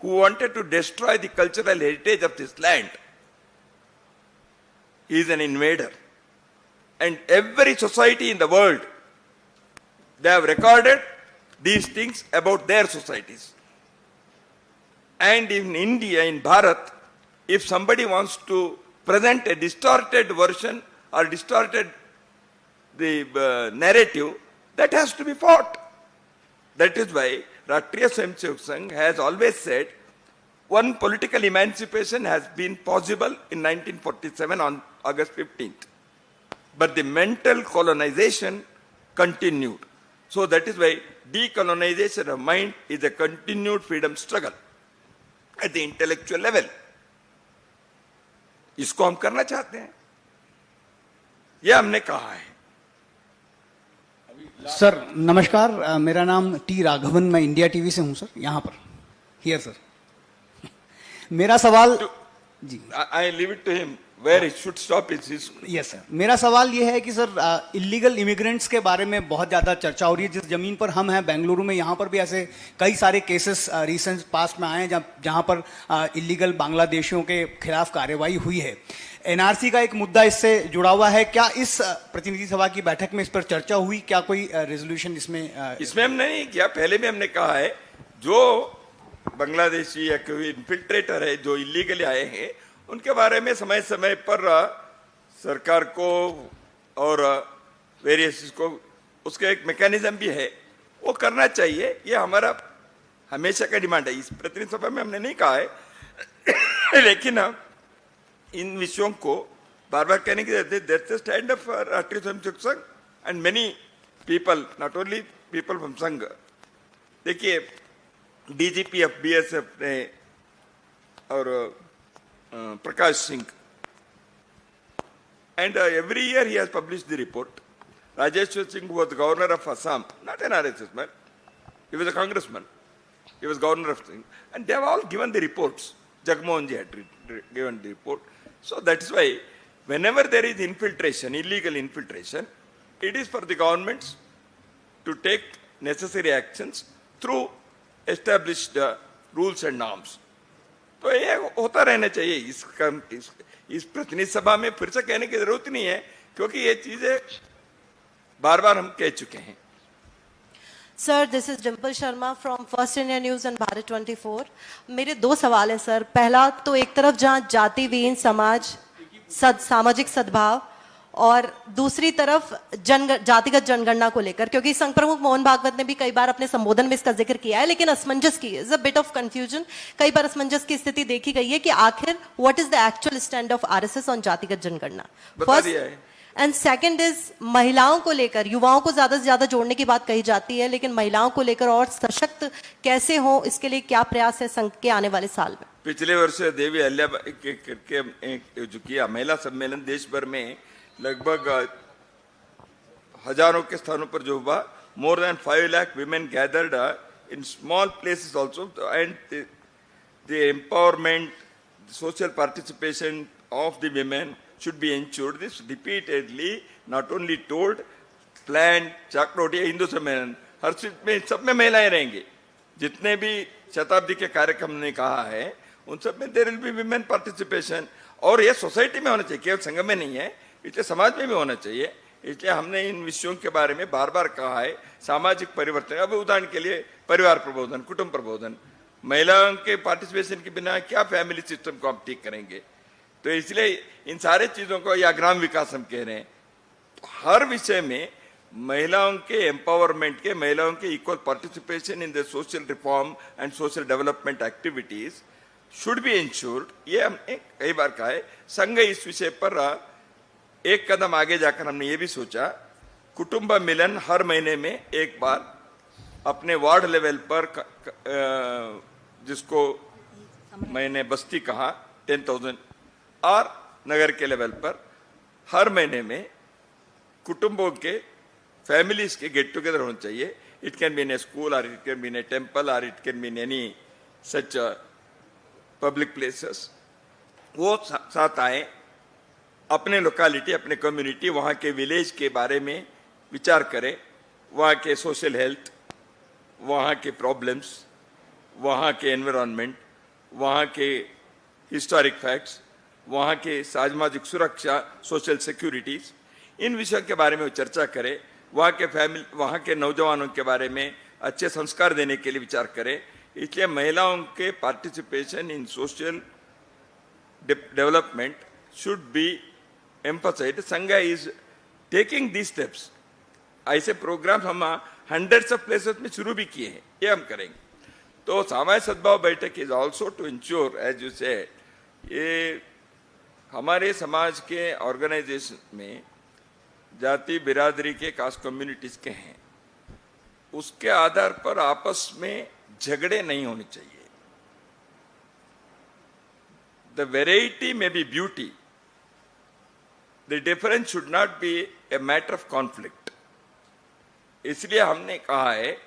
who wanted to destroy the cultural heritage of this land, he is an invader. And every society in the world, they have recorded these things about their societies. And in India, in Bharat, if somebody wants to present a distorted version or distorted the narrative, that has to be fought. That is why Rashtriya Swayamsevak Sangh has always said one political emancipation has been possible in 1947 on August 15th. But the mental colonization continued. So that is why decolonization of mind is a continued freedom struggle at the intellectual level. इसको हम करना चाहते हैं, यह हमने कहा है. Sir नमस्कार, मेरा नाम टी राघवन, मैं इंडिया टीवी से हूं सर, यहाँ पर हियर सर. मेरा सवाल जी, I leave it to him where it should stop is his. Yes sir, मेरा सवाल ये है कि सर इलीगल इमिग्रेंट्स के बारे में बहुत ज़्यादा चर्चा हो रही है. जिस ज़मीन पर हम हैं बेंगलुरु में, यहाँ पर भी ऐसे कई सारे केसेस रिसेंट पास्ट में आए हैं जहाँ पर इलीगल बांग्लादेशियों के खिलाफ कार्रवाई हुई है. एनआरसी का एक मुद्दा इससे जुड़ा हुआ है. क्या इस प्रतिनिधि सभा की बैठक में इस पर चर्चा हुई? क्या कोई रेजोल्यूशन इसमें हमने नहीं किया. पहले भी हमने कहा है जो बांग्लादेशी या कोई इन्फिल्ट्रेटर है जो इलीगली आए हैं उनके बारे में समय समय पर सरकार को और वेरियस को उसका एक मैकेनिज्म भी है, वो करना चाहिए. ये हमारा हमेशा का डिमांड है. इस प्रतिनिधि सभा में हमने नहीं कहा है, लेकिन इन विषयों को बार बार कहने की दैट्स द स्टैंड ऑफ राष्ट्रीय Swayamsevak Sangh and many people, not only people from संघ. देखिए डीजीपी ऑफ बीएसएफ ने और Prakash Singh, and every year he has published the report. Rajeshwar Singh was the governor of Assam, not an RSS man, he was a congressman, he was governor of Singh, and they have all given the reports. Jagmohan ji had given the report. So that is why whenever there is infiltration, illegal infiltration, it is for the governments to take necessary actions through established rules and norms. तो ये होता रहना चाहिए. इस प्रतिनिधि सभा में फिर से कहने की जरूरत नहीं है, क्योंकि ये चीजें बार बार हम कह चुके हैं. Sir, this is Dimple Sharma from first India news and Bharat 24. मेरे दो सवाल हैं सर. पहला तो एक तरफ जहां जाति विहीन समाज, सामाजिक सद्भाव, और दूसरी तरफ जातिगत जनगणना को लेकर, क्योंकि संघ प्रमुख मोहन भागवत ने भी कई बार अपने संबोधन में इसका जिक्र किया है, लेकिन असमंजस की is a bit of confusion. कई बार असमंजस की स्थिति देखी गई है कि आखिर what is the actual stand of RSS on जातिगत जनगणना. फर्स्ट एंड सेकंड इज महिलाओं को लेकर, युवाओं को ज्यादा से ज्यादा जोड़ने की बात कही जाती है, लेकिन महिलाओं को लेकर और सशक्त कैसे हो, इसके लिए क्या प्रयास है संघ के आने वाले साल में? पिछले वर्ष देवी अहिल्याबाई के जो किया महिला सम्मेलन देश भर में लगभग हजारों के स्थानों पर जो हुआ, more than 5 lakh women gathered in small places also, and the empowerment, the social participation of the women should be ensured. This repeatedly not only told, planned, चाकरोटी Hindu सम्मेलन, हर चीज में सब में महिलाएं रहेंगी. जितने भी शताब्दी के कार्यक्रम ने कहा है उन सब में there will be women participation. और ये सोसाइटी में होना चाहिए, केवल संघ में नहीं है, इसलिए समाज में भी होना चाहिए. इसलिए हमने इन विषयों के बारे में बार बार कहा है. सामाजिक परिवर्तन, अब उदाहरण के लिए परिवार प्रबोधन, कुटुंब प्रबोधन, महिलाओं के पार्टिसिपेशन के बिना क्या फैमिली सिस्टम को हम ठीक करेंगे. तो इसलिए इन सारे चीजों को, या ग्राम विकास हम कह रहे हैं, हर विषय में महिलाओं के एम्पावरमेंट के, महिलाओं के equal participation in the social reform and social development activities should be insured. ये हमने कई बार कहा है. संघ इस विषय पर एक कदम आगे जाकर हमने ये भी सोचा, कुटुंब मिलन हर महीने में एक बार अपने वार्ड लेवल पर, जिसको मैंने बस्ती कहा 10,000, और नगर के लेवल पर हर महीने में कुटुंबों के, फैमिलीज के गेट टुगेदर होना चाहिए. It can be in a school, और it can be in a temple, और it can be in any such public places. वो साथ आए, अपने लोकेलिटी, अपने कम्युनिटी, वहाँ के विलेज के बारे में विचार करें, वहाँ के सोशल हेल्थ, वहाँ के प्रॉब्लम्स, वहाँ के एनवायरनमेंट, वहाँ के हिस्टोरिक फैक्ट्स, वहाँ के सामाजिक सुरक्षा, सोशल सिक्योरिटीज, इन विषयों के बारे में चर्चा करें, वहाँ के फैमिली, वहाँ के नौजवानों के बारे में अच्छे संस्कार देने के लिए विचार करें। इसलिए महिलाओं के participation in social development should be emphasised. Sangh is taking these steps. ऐसे प्रोग्राम हम हंड्रेड्स ऑफ प्लेसेस में शुरू भी किए हैं, ये हम करेंगे। तो सामाजिक सद्भाव बैठक is also to ensure, as you said, ये हमारे समाज के ऑर्गेनाइजेशन में जाति बिरादरी के कास्ट कम्युनिटीज के हैं, उसके आधार पर आपस में झगड़े नहीं होने चाहिए। The variety may be beauty, the difference should not be a matter of conflict. इसलिए हमने कहा है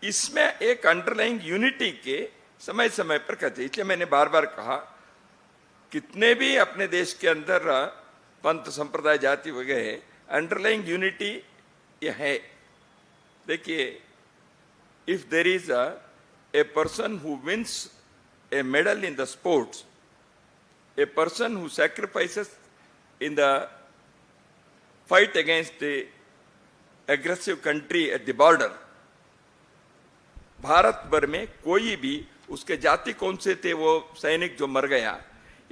इसमें एक अंडरलाइंग यूनिटी के समय समय पर कहते। इसलिए मैंने बार बार कहा, कितने भी अपने देश के अंदर पंथ संप्रदाय जाति वगैरह, अंडरलाइंग यूनिटी ये है। देखिए, if there is a person who wins a medal in the sports, a person who sacrifices in the fight against the aggressive country at the border, Bharat भर में कोई भी, उसके जाति कौन से थे वो सैनिक जो मर गया,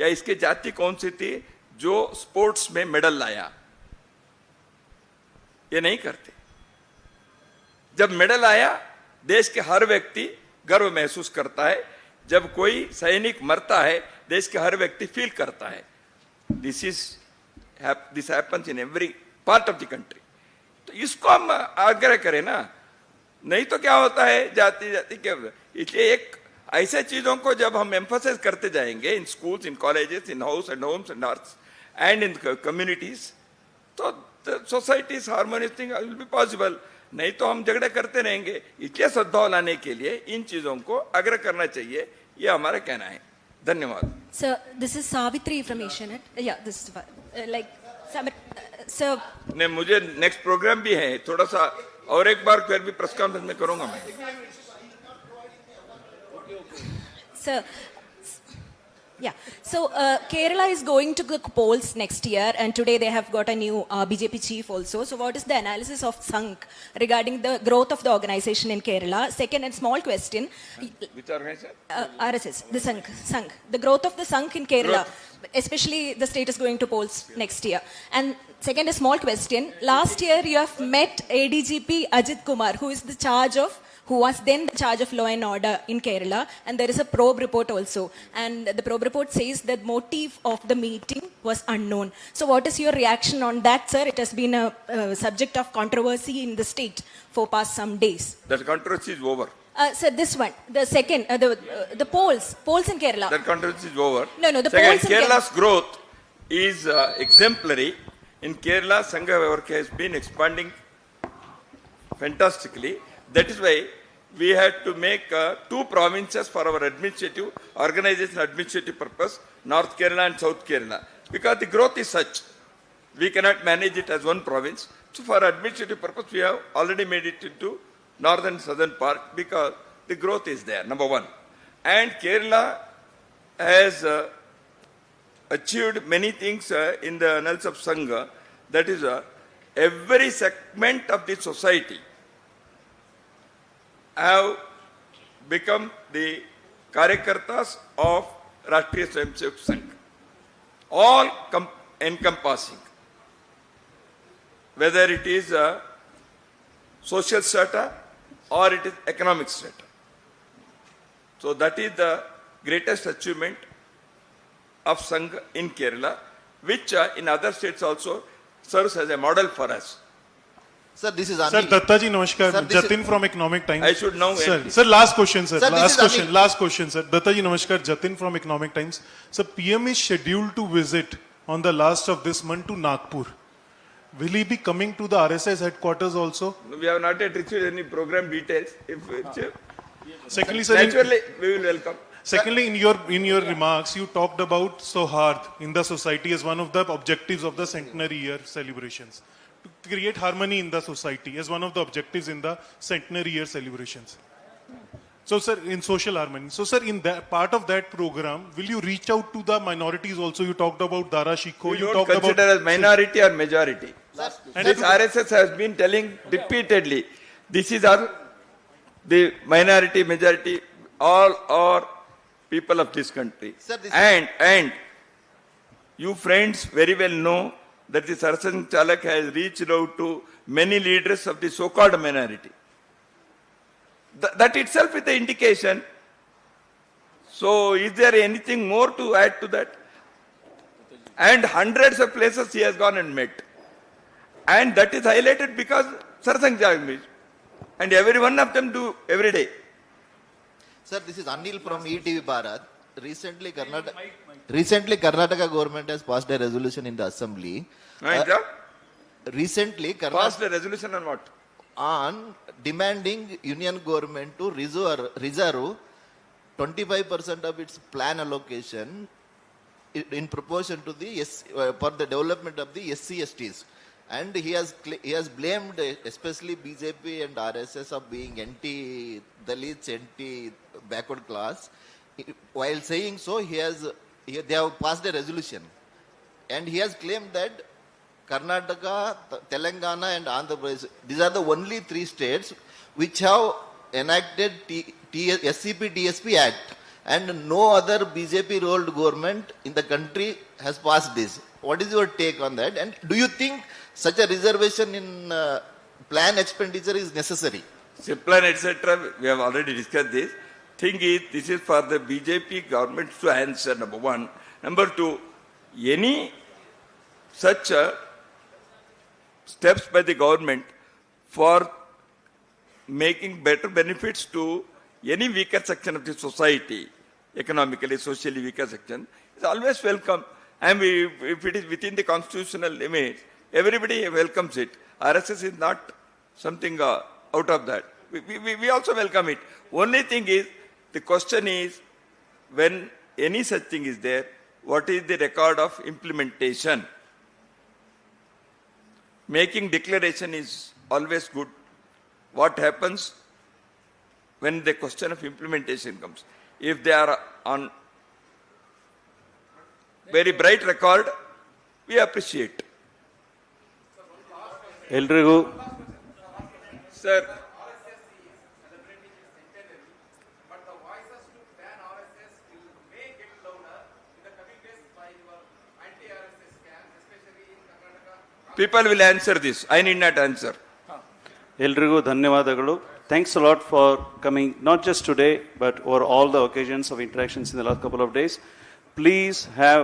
या इसके जाति कौन से थे जो स्पोर्ट्स में मेडल लाया, ये नहीं करते। जब मेडल आया, देश के हर व्यक्ति गर्व महसूस करता है। जब कोई सैनिक मरता है, देश के हर व्यक्ति फील करता है। This happens in every part of the country. तो इसको हम आग्रह करें ना, नहीं तो क्या होता है, जाति जाति के। इसलिए एक ऐसे चीजों को जब हम एम्फसाइज करते जाएंगे in schools, in colleges, in house and homes and arts and in communities, तो societies harmonious thing will be possible. नहीं तो हम झगड़े करते रहेंगे। इसलिए सद्भाव लाने के लिए इन चीजों को आग्रह करना चाहिए, ये हमारा कहना है। धन्यवाद। Sir, this is Savitri from Asianet. Yeah, this is like sir. ने मुझे नेक्स्ट प्रोग्राम भी है, थोड़ा सा और एक बार फिर भी प्रेस कॉन्फ्रेंस में करूंगा मैं। Sir, yeah. So Kerala is going to the polls next year, and today they have got a new BJP chief also. So what is the analysis of Sangh regarding the growth of the organization in Kerala? Second and small question. Which organization? RSS, the Sangh. The growth of the Sangh in Kerala, especially the state is going to polls next year. And second, a small question. Last year you have met ADGP Ajit Kumar, who was then the charge of law and order in Kerala, and there is a probe report also, and the probe report says that motive of the meeting was unknown. So what is your reaction on that, sir? It has been a subject of controversy in the state for past some days. That controversy is over. Sir, this one, the second, the polls in Kerala. That controversy is over. No, the Second, polls in Kerala's growth is exemplary. In Kerala, Sangha work has been expanding fantastically. That is why we had to make 2 provinces for our administrative organization, administrative purpose, North Kerala and South Kerala, because the growth is such. We cannot manage it as one province. So for administrative purpose, we have already made it into northern southern part because the growth is there, number one. And Kerala has achieved many things in the annals of Sangha. That is, every segment of the society have become the Karyakartas of Rashtriya Swayamsevak Sangh. All encompassing. Whether it is social strata or it is economic strata. So that is the greatest achievement of Sangh in Kerala, which in other states also serves as a model for us. Sir, this is Sir, Anil. Datta ji, namaskar. Sir, this Jatin from Economic Times. I should know. Sir, last question, sir. Sir, this is Anil. Last question, sir. Datta ji, namaskar. Jatin from Economic Times. Sir, PM is scheduled to visit on the last of this month to Nagpur. Will he be coming to the RSS headquarters also? We have not yet received any program details. If Secondly, sir, naturally, we will welcome. Secondly, in your remarks, you talked about Sohard in the society as one of the objectives of the centenary year celebrations. To create harmony in the society as one of the objectives in the centenary year celebrations. So, sir, in social harmony. So, sir, in that part of that program, will you reach out to the minorities also? You talked about Dara Shikoh. You You don't talked consider about as minority or majority. And This RSS has been telling repeatedly, this is our, the minority, majority, all are people of this country. Sir, this- And you friends very well know that the Sarasang Chalak has reached out to many leaders of the so-called minority. That itself is the indication. So is there anything more to add to that? And hundreds of places he has gone and met. And that is highlighted because Sarasang Chalak meets. And every one of them do every day. Sir, this is Anil from ETV Bharat. Recently, Karnataka government has passed a resolution in the assembly. Recently, Passed a resolution on what? on demanding union government to reserve 25% of its plan allocation in proportion to the for the development of the SC/STs. And he has blamed especially BJP and RSS of being anti-Dalits, anti-backward class. While saying so, they have passed a resolution. And he has claimed that Karnataka, Telangana and Andhra Pradesh, these are the only three states which have enacted SCP-DSP Act. And no other BJP-rolled government in the country has passed this. What is your take on that? And do you think such a reservation in plan expenditure is necessary? Plan, etc. We have already discussed this. Thing is, this is for the BJP government to answer, number one. Number two, any such steps by the government for making better benefits to any weaker section of the society, economically, socially weaker section, is always welcome. And if it is within the constitutional limits, everybody welcomes it. RSS is not something out of that. We also welcome it. Only thing is, the question is, when any such thing is there, what is the record of implementation? Making declaration is always good. What happens when the question of implementation comes? If they are on very bright record, we appreciate. ಎಲ್ರಿಗೂ Sir, people will answer this. I need not answer. ಎಲ್ರಿಗೂ ಧನ್ಯವಾದಗಳು. Thanks a lot for coming, not just today, but over all the occasions of interactions in the last couple of days. Please have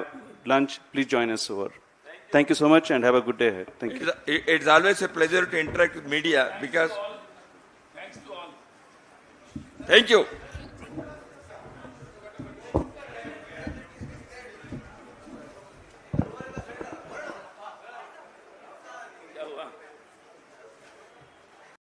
lunch. Please join us over. Thank you so much and have a good day ahead. Thank you. It's always a pleasure to interact with media because. Thank you.